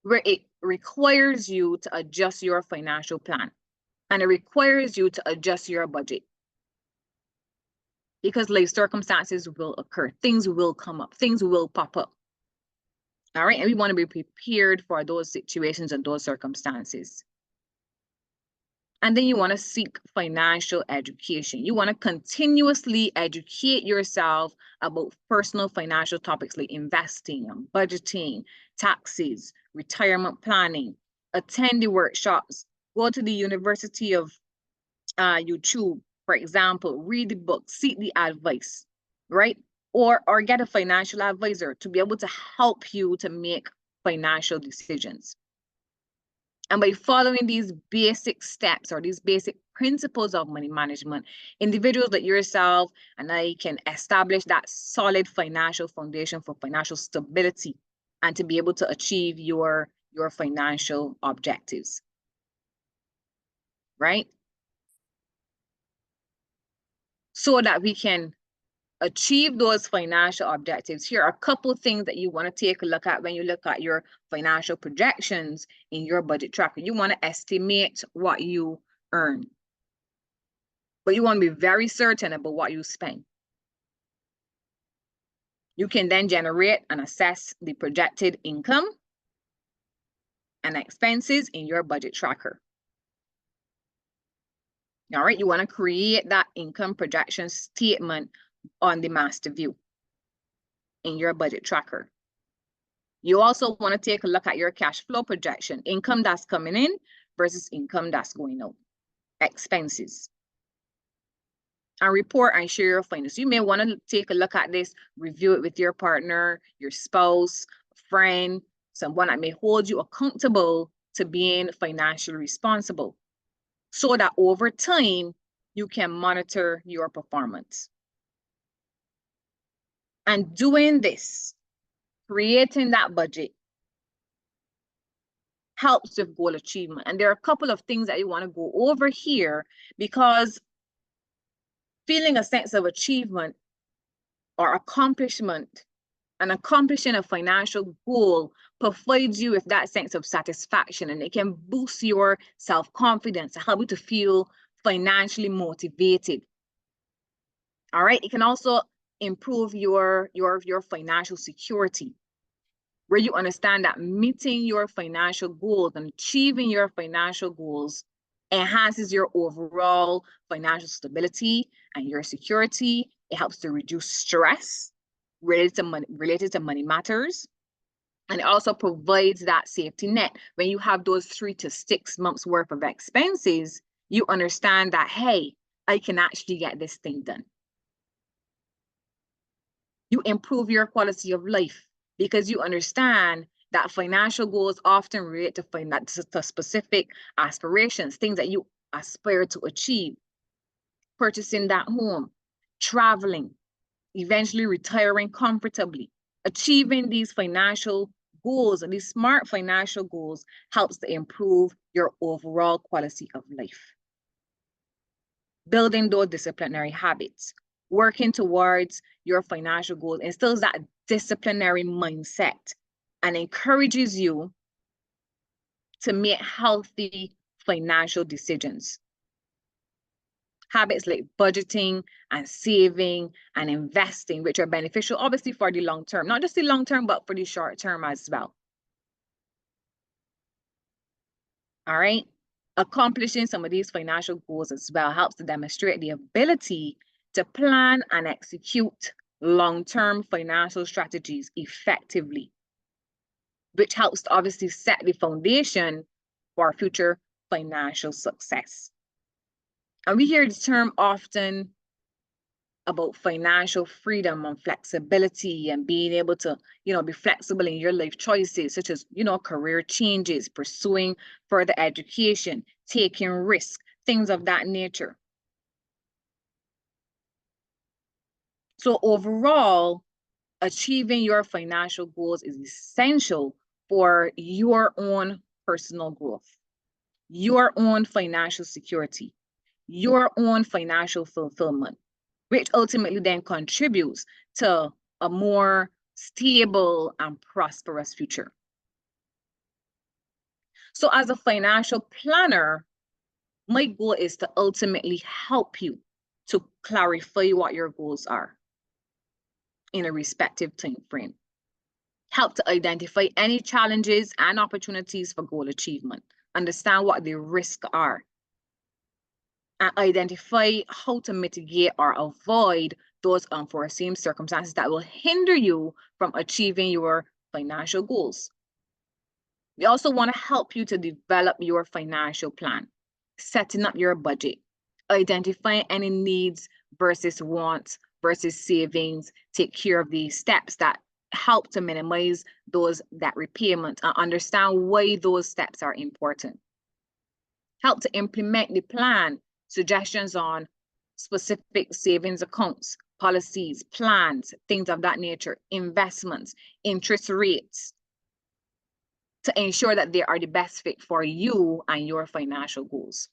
where it requires you to adjust your financial plan and it requires you to adjust your budget. Because life circumstances will occur, things will come up, things will pop up. All right, and we want to be prepared for those situations and those circumstances. And then you want to seek financial education. You want to continuously educate yourself about personal financial topics like investing and budgeting, taxes, retirement planning. Attend the workshops, go to the University of YouTube, for example, read the book, seek the advice, right? Or get a financial advisor to be able to help you to make financial decisions. And by following these basic steps or these basic principles of money management, individuals like yourself and I can establish that solid financial foundation for financial stability and to be able to achieve your financial objectives, right? So that we can achieve those financial objectives. Here are a couple of things that you want to take a look at when you look at your financial projections in your budget tracker. You want to estimate what you earn, but you want to be very certain about what you spend. You can then generate and assess the projected income and expenses in your budget tracker. All right, you want to create that income projection statement on the master view in your budget tracker. You also want to take a look at your cash flow projection, income that's coming in versus income that's going out, expenses. And report and share your finances. You may want to take a look at this, review it with your partner, your spouse, friend, someone that may hold you accountable to being financially responsible, so that over time, you can monitor your performance. And doing this, creating that budget, helps with goal achievement. And there are a couple of things that you want to go over here, because feeling a sense of achievement or accomplishment and accomplishing a financial goal provides you with that sense of satisfaction, and it can boost your self-confidence, help you to feel financially motivated. All right, it can also improve your financial security, where you understand that meeting your financial goals and achieving your financial goals enhances your overall financial stability and your security. It helps to reduce stress related to money matters. And it also provides that safety net. When you have those 3 to 6 months worth of expenses, you understand that, hey, I can actually get this thing done. You improve your quality of life because you understand that financial goals often relate to specific aspirations, things that you aspire to achieve. Purchasing that home, traveling, eventually retiring comfortably. Achieving these financial goals and these smart financial goals helps to improve your overall quality of life. Building those disciplinary habits, working towards your financial goals instills that disciplinary mindset and encourages you to make healthy financial decisions. Habits like budgeting and saving and investing, which are beneficial, obviously, for the long term, not just the long term, but for the short term as well. All right. Accomplishing some of these financial goals as well helps to demonstrate the ability to plan and execute long-term financial strategies effectively, which helps to obviously set the foundation for future financial success. And we hear the term often about financial freedom and flexibility and being able to, be flexible in your life choices, such as, career changes, pursuing further education, taking risks, things of that nature. So overall, achieving your financial goals is essential for your own personal growth, your own financial security, your own financial fulfillment, which ultimately then contributes to a more stable and prosperous future. So as a financial planner, my goal is to ultimately help you to clarify what your goals are in a respective time frame. Help to identify any challenges and opportunities for goal achievement. Understand what the risks are. And identify how to mitigate or avoid those unforeseen circumstances that will hinder you from achieving your financial goals. We also want to help you to develop your financial plan, setting up your budget, identifying any needs versus wants versus savings, take care of these steps that help to minimize those debt repayments and understand why those steps are important. Help to implement the plan, suggestions on specific savings accounts, policies, plans, things of that nature, investments, interest rates, to ensure that they are the best fit for you and your financial goals.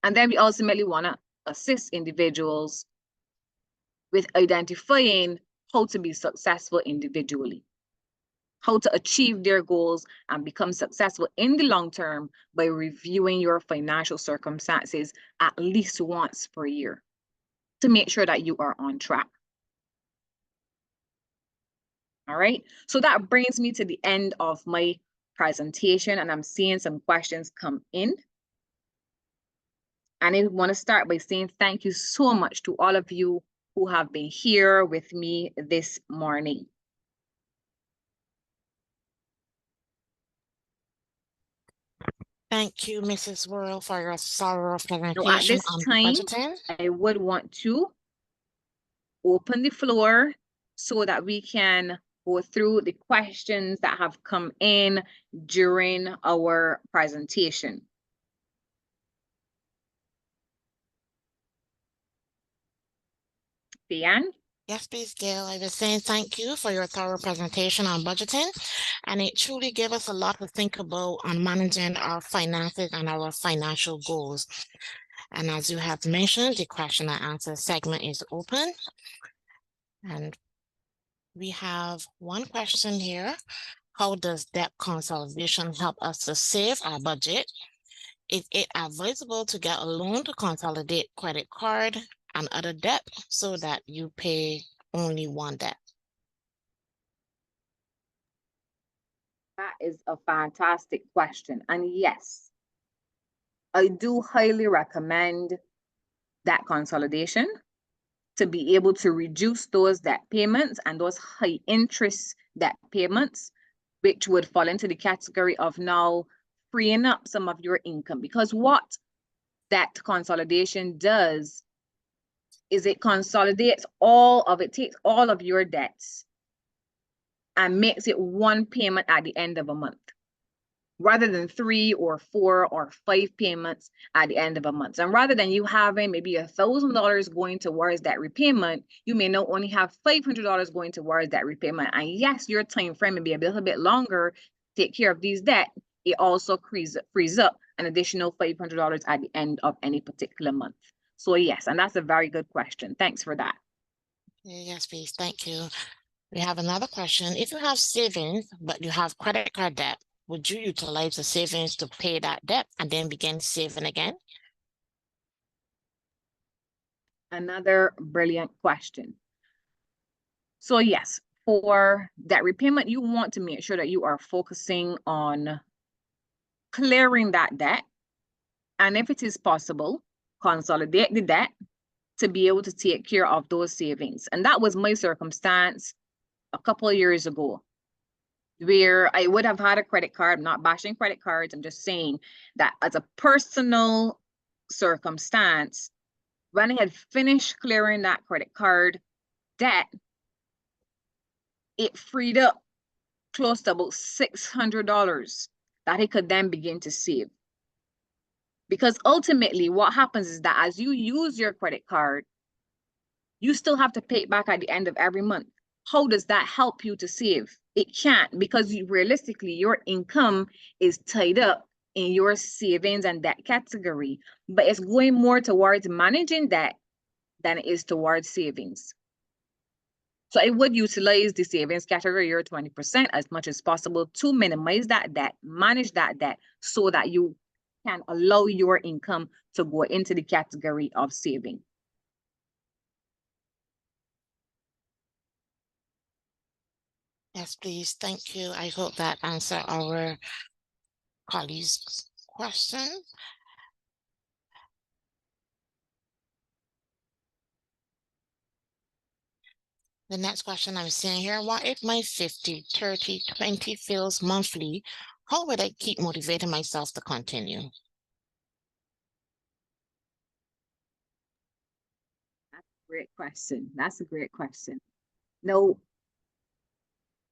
And then we ultimately want to assist individuals with identifying how to be successful individually, how to achieve their goals and become successful in the long term by reviewing your financial circumstances at least once per year to make sure that you are on track. All right, so that brings me to the end of my presentation, and I'm seeing some questions come in. And I want to start by saying thank you so much to all of you who have been here with me this morning. Thank you, Mrs. Worrell, for your thorough Now, at presentation this on time, budgeting. I would want to open the floor so that we can go through the questions that have come in during our presentation. Diane? Yes, please, Gail. I was saying thank you for your thorough presentation on budgeting, and it truly gave us a lot to think about on managing our finances and our financial goals. And as you have mentioned, the question and answer segment is open. And we have one question here. How does debt consolidation help us to save our budget? Is it advisable to get a loan to consolidate credit card and other debt so that you pay only one debt? That is a fantastic question. And yes, I do highly recommend debt consolidation to be able to reduce those debt payments and those high interest debt payments, which would fall into the category of now freeing up some of your income. Because what debt consolidation does is it consolidates all of it, takes all of your debts and makes it one payment at the end of a month, rather than 3 or 4 or 5 payments at the end of a month. And rather than you having maybe $1,000 going towards that repayment, you may now only have $500 going towards that repayment. And yes, your time frame may be a little bit longer to take care of these debt. It also frees up an additional $500 at the end of any particular month. So yes, and that's a very good question. Thanks for that. Yes, please. Thank you. We have another question. If you have savings, but you have credit card debt, would you utilize the savings to pay that debt and then begin saving again? Another brilliant question. So yes, for debt repayment, you want to make sure that you are focusing on clearing that debt. And if it is possible, consolidate the debt to be able to take care of those savings. And that was my circumstance a couple of years ago, where I would have had a credit card. I'm not bashing credit cards. I'm just saying that as a personal circumstance, when I had finished clearing that credit card debt, it freed up close to about $600 that he could then begin to save. Because ultimately what happens is that as you use your credit card, you still have to pay it back at the end of every month. How does that help you to save? It can't, because realistically, your income is tied up in your savings and debt category, but it's going more towards managing debt than it is towards savings. So I would utilize the savings category, your 20%, as much as possible to minimize that debt, manage that debt, so that you can allow your income to go into the category of saving. Yes, please. Thank you. I hope that answered our colleague's question. The next question I'm seeing here, what if my 50, 30, 20 fails monthly? How would I keep motivating myself to continue? That's a great question. That's a great question. Now,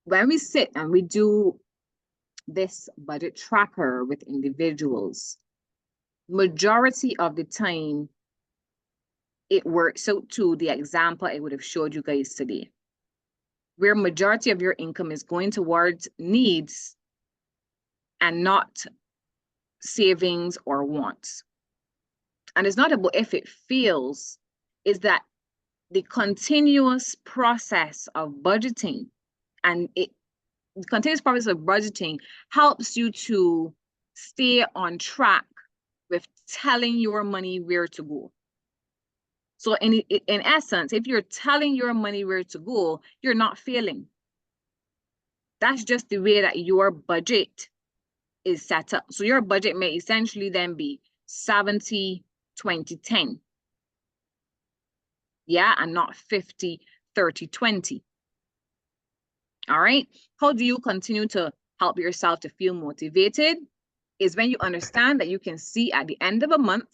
when we sit and we do this budget tracker with individuals, majority of the time, it works out to the example I would have showed you guys today, where majority of your income is going towards needs and not savings or wants. And it's not about if it fails, it's that the continuous process of budgeting and the continuous process of budgeting helps you to stay on track with telling your money where to go. So in essence, if you're telling your money where to go, you're not failing. That's just the way that your budget is set up. So your budget may essentially then be 70, 20, 10. Yeah, and not 50, 30, 20. All right. How do you continue to help yourself to feel motivated? Is when you understand that you can see at the end of a month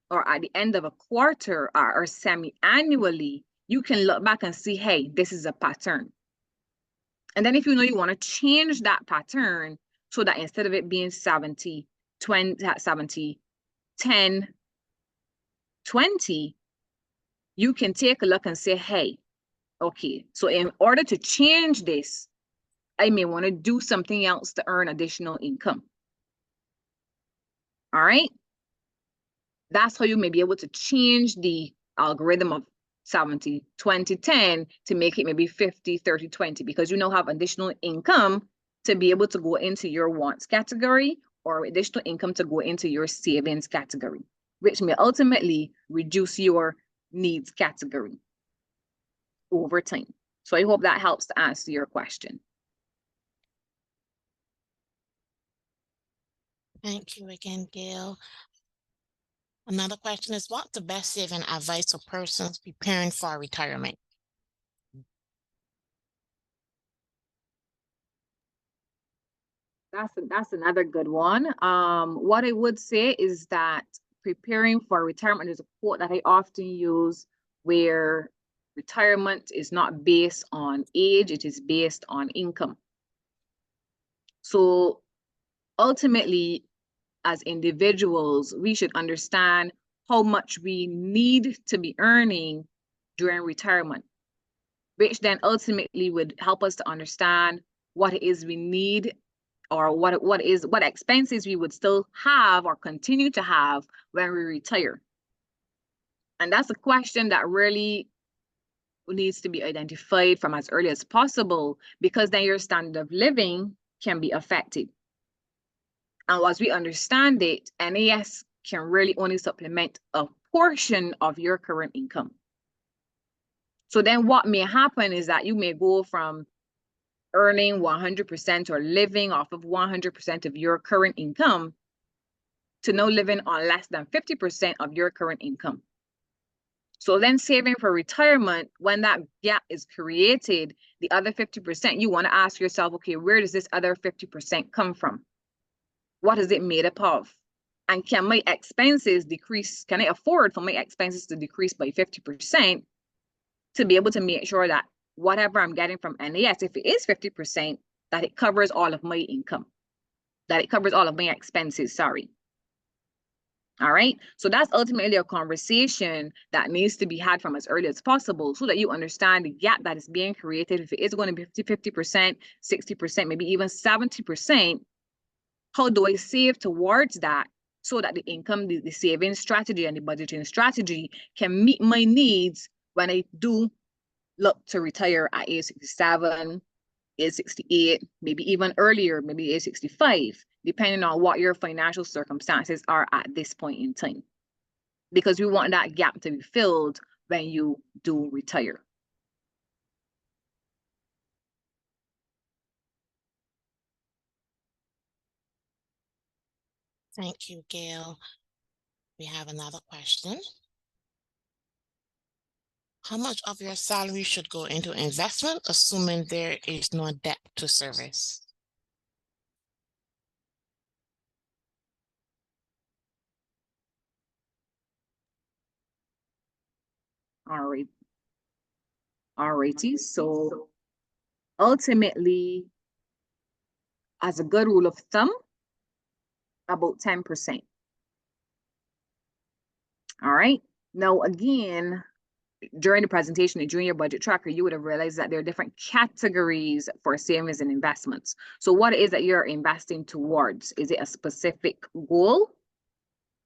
or at the end of a quarter or semi-annually, you can look back and see, hey, this is a pattern. And then if you know you want to change that pattern so that instead of it being 70, 20, 70, 10, 20, you can take a look and say, hey, okay, so in order to change this, I may want to do something else to earn additional income. All right. That's how you may be able to change the algorithm of 70, 20, 10 to make it maybe 50, 30, 20, because you now have additional income to be able to go into your wants category or additional income to go into your savings category, which may ultimately reduce your needs category over time. So I hope that helps to answer your question. Thank you again, Gail. Another question is, what's the best saving advice for persons preparing for retirement? That's another good one. What I would say is that preparing for retirement, there's a quote that I often use where retirement is not based on age, it is based on income. So ultimately, as individuals, we should understand how much we need to be earning during retirement, which then ultimately would help us to understand what it is we need, or what expenses we would still have or continue to have when we retire. And that's a question that really needs to be identified from as early as possible, because then your standard of living can be affected. And as we understand it, NAS can really only supplement a portion of your current income. So then what may happen is that you may go from earning 100% or living off of 100% of your current income to now living on less than 50% of your current income. So then saving for retirement, when that gap is created, the other 50%, you want to ask yourself, okay, where does this other 50% come from? What is it made up of? And can my expenses decrease? Can I afford for my expenses to decrease by 50% to be able to make sure that whatever I'm getting from NAS, if it is 50%, that it covers all of my income, that it covers all of my expenses, sorry. All right, so that's ultimately a conversation that needs to be had from as early as possible, so that you understand the gap that is being created. If it is going to be 50%, 60%, maybe even 70%, how do I save towards that, so that the income, the saving strategy and the budgeting strategy can meet my needs when I do look to retire at age 67, age 68, maybe even earlier, maybe age 65, depending on what your financial circumstances are at this point in time. Because we want that gap to be filled when you do retire. Thank you, Gail. We have another question. How much of your salary should go into investment, assuming there is no debt to service? All right. All righty. So ultimately, as a good rule of thumb, about 10%. All right. Now, again, during the presentation and during your budget tracker, you would have realized that there are different categories for savings and investments. So what it is that you're investing towards? Is it a specific goal?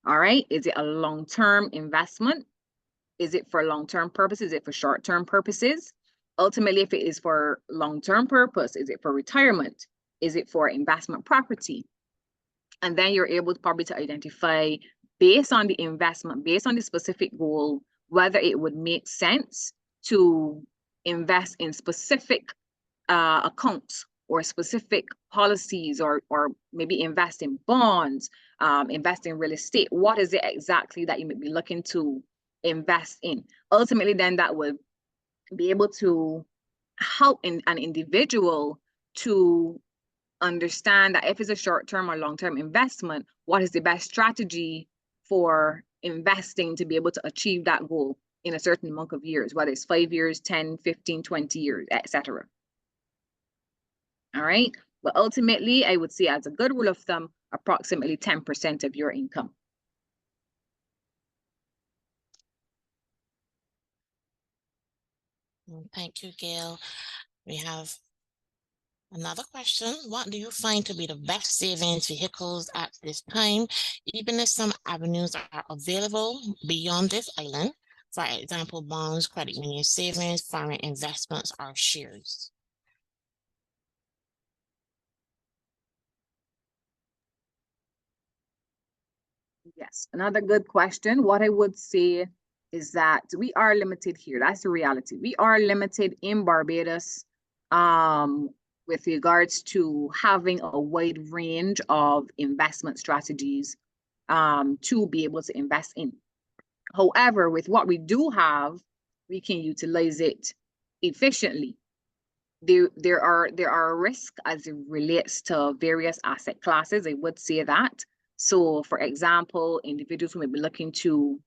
All right. Is it a long-term investment? Is it for long-term purposes? Is it for short-term purposes? Ultimately, if it is for long-term purpose, is it for retirement? Is it for investment property? And then you're able to probably to identify, based on the investment, based on the specific goal, whether it would make sense to invest in specific accounts or specific policies, or maybe invest in bonds, invest in real estate. What is it exactly that you may be looking to invest in? Ultimately, then that would be able to help an individual to understand that if it's a short-term or long-term investment, what is the best strategy for investing to be able to achieve that goal in a certain amount of years, whether it's 5 years, 10, 15, 20 years, etc. All right. But ultimately, I would say, as a good rule of thumb, approximately 10% of your income. Thank you, Gail. We have another question. What do you find to be the best savings vehicles at this time, even if some avenues are available beyond this island? For example, bonds, credit union savings, foreign investments, or shares. Yes, another good question. What I would say is that we are limited here. That's the reality. We are limited in Barbados with regards to having a wide range of investment strategies to be able to invest in. However, with what we do have, we can utilize it efficiently. There are risks as it relates to various asset classes. I would say that. So for example, individuals who may be looking to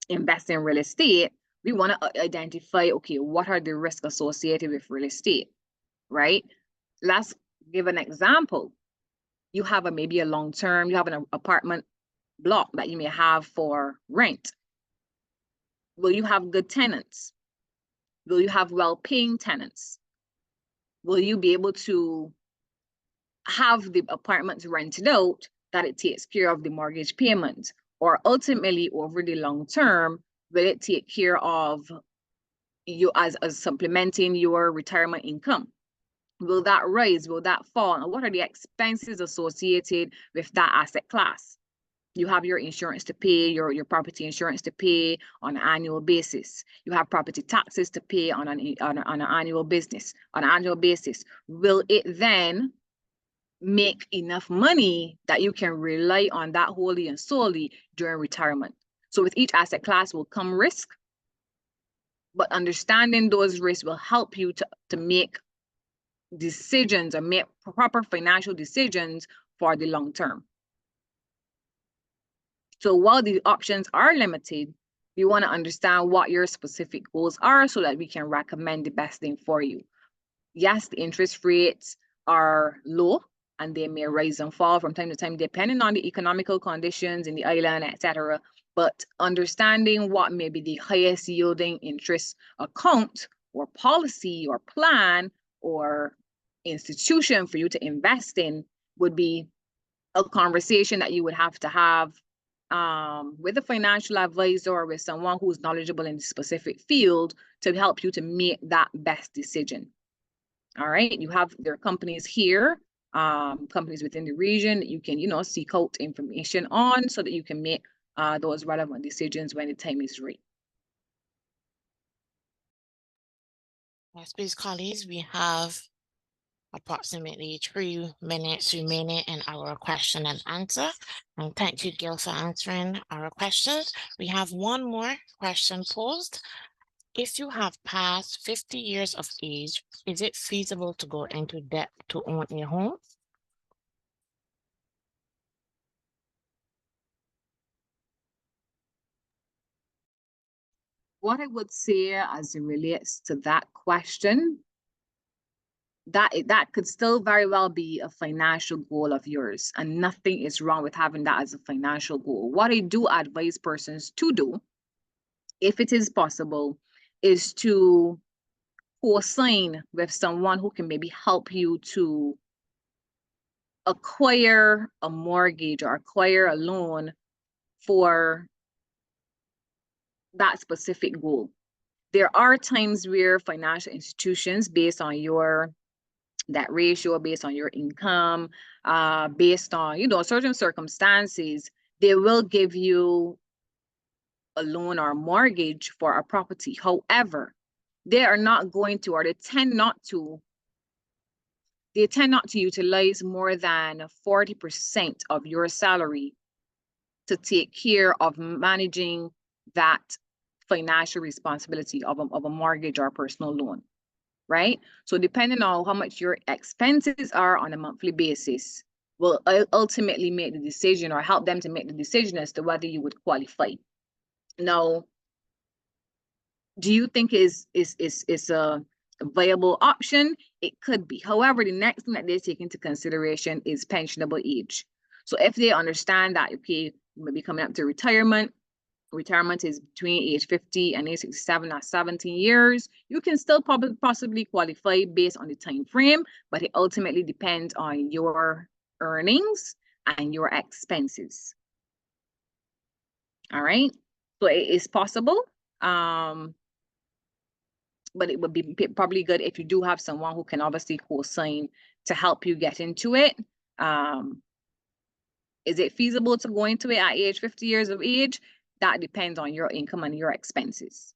invest in real estate, we want to identify, okay, what are the risks associated with real estate, right? Let's give an example. You have maybe a long-term, you have an apartment block that you may have for rent. Will you have good tenants? Will you have well-paying tenants? Will you be able to have the apartments rented out that it takes care of the mortgage payment? Or ultimately, over the long term, will it take care of you as supplementing your retirement income? Will that rise? Will that fall? And what are the expenses associated with that asset class? You have your insurance to pay, your property insurance to pay on an annual basis. You have property taxes to pay on an annual basis. Will it then make enough money that you can rely on that wholly and solely during retirement? So with each asset class will come risk, but understanding those risks will help you to make decisions or make proper financial decisions for the long term. So while the options are limited, we want to understand what your specific goals are so that we can recommend the best thing for you. Yes, the interest rates are low and they may rise and fall from time to time, depending on the economical conditions in the island, etc. But understanding what may be the highest yielding interest account or policy or plan or institution for you to invest in would be a conversation that you would have to have with a financial advisor or with someone who's knowledgeable in the specific field to help you to make that best decision. All right, there are companies here, companies within the region that you can, seek out information on so that you can make those relevant decisions when the time is right. Yes, please, colleagues, we have approximately 3 minutes remaining in our question and answer. And thank you, Gail, for answering our questions. We have one more question posed. If you have passed 50 years of age, is it feasible to go into debt to own a home? What I would say as it relates to that question, that could still very well be a financial goal of yours, and nothing is wrong with having that as a financial goal. What I do advise persons to do, if it is possible, is to co-sign with someone who can maybe help you to acquire a mortgage or acquire a loan for that specific goal. There are times where financial institutions, based on your that ratio, based on your income, based on certain circumstances, they will give you a loan or a mortgage for a property. However, they are not going to, or they tend not to utilize more than 40% of your salary to take care of managing that financial responsibility of a mortgage or a personal loan, right? So depending on how much your expenses are on a monthly basis will ultimately make the decision or help them to make the decision as to whether you would qualify. Now, do you think is a viable option? It could be. However, the next thing that they take into consideration is pensionable age. So if they understand that, okay, you may be coming up to retirement is between age 50 and age 67 at 17 years, you can still possibly qualify based on the time frame, but it ultimately depends on your earnings and your expenses. All right, so it is possible, but it would be probably good if you do have someone who can obviously co-sign to help you get into it. Is it feasible to go into it at age 50 years of age? That depends on your income and your expenses.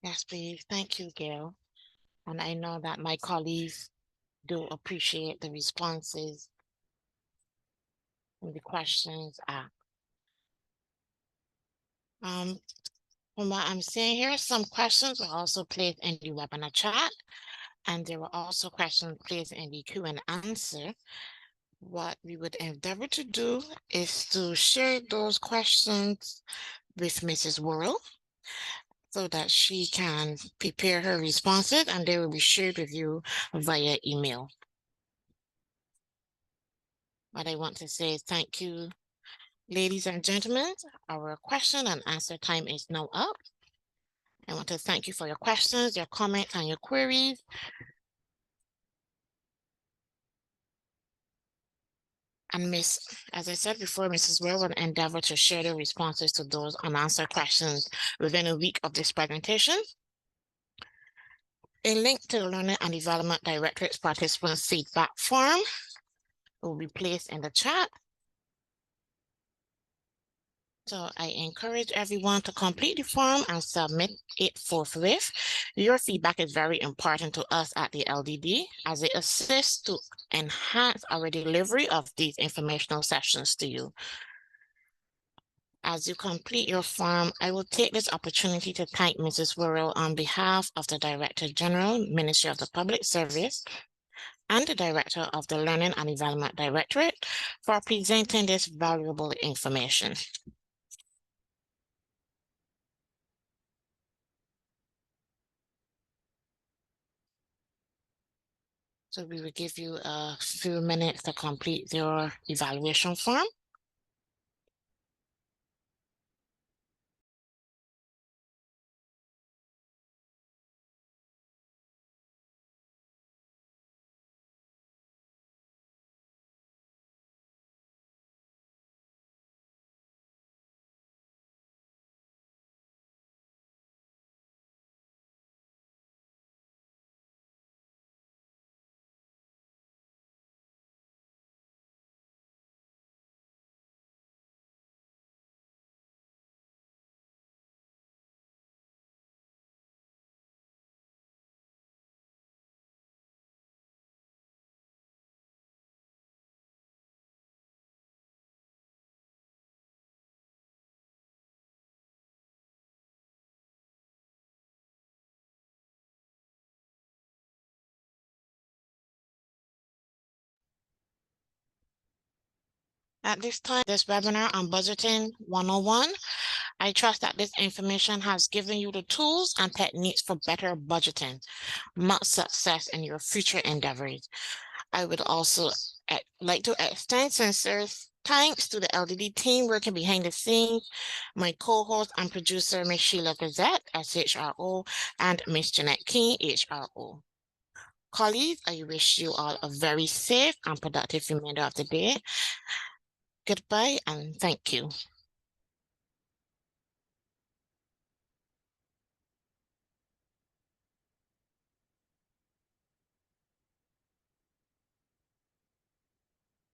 Yes, please. Thank you, Gail. And I know that my colleagues do appreciate the responses and the questions asked. From what I'm seeing here, some questions were also placed in the webinar chat, and there were also questions placed in the Q&A. What we would endeavor to do is to share those questions with Mrs. Worrell so that she can prepare her responses, and they will be shared with you via email. What I want to say is thank you, ladies and gentlemen. Our question and answer time is now up. I want to thank you for your questions, your comments, and your queries. And as I said before, Mrs. Worrell will endeavor to share the responses to those unanswered questions within a week of this presentation. A link to the Learning and Development Directorate's participant feedback form will be placed in the chat. So I encourage everyone to complete the form and submit it forthwith. Your feedback is very important to us at the LDD as it assists to enhance our delivery of these informational sessions to you. As you complete your form, I will take this opportunity to thank Mrs. Worrell on behalf of the Director General, Ministry of the Public Service, and the Director of the Learning and Development Directorate for presenting this valuable information. So we will give you a few minutes to complete your evaluation form. At this time, this webinar on Budgeting 101, I trust that this information has given you the tools and techniques for better budgeting. Much success in your future endeavors. I would also like to extend sincere thanks to the LDD team working behind the scenes, my co-host and producer, Ms. Sheila Gazette, SHRO, and Ms. Jeanette King, HRO. Colleagues, I wish you all a very safe and productive remainder of the day. Goodbye and thank you.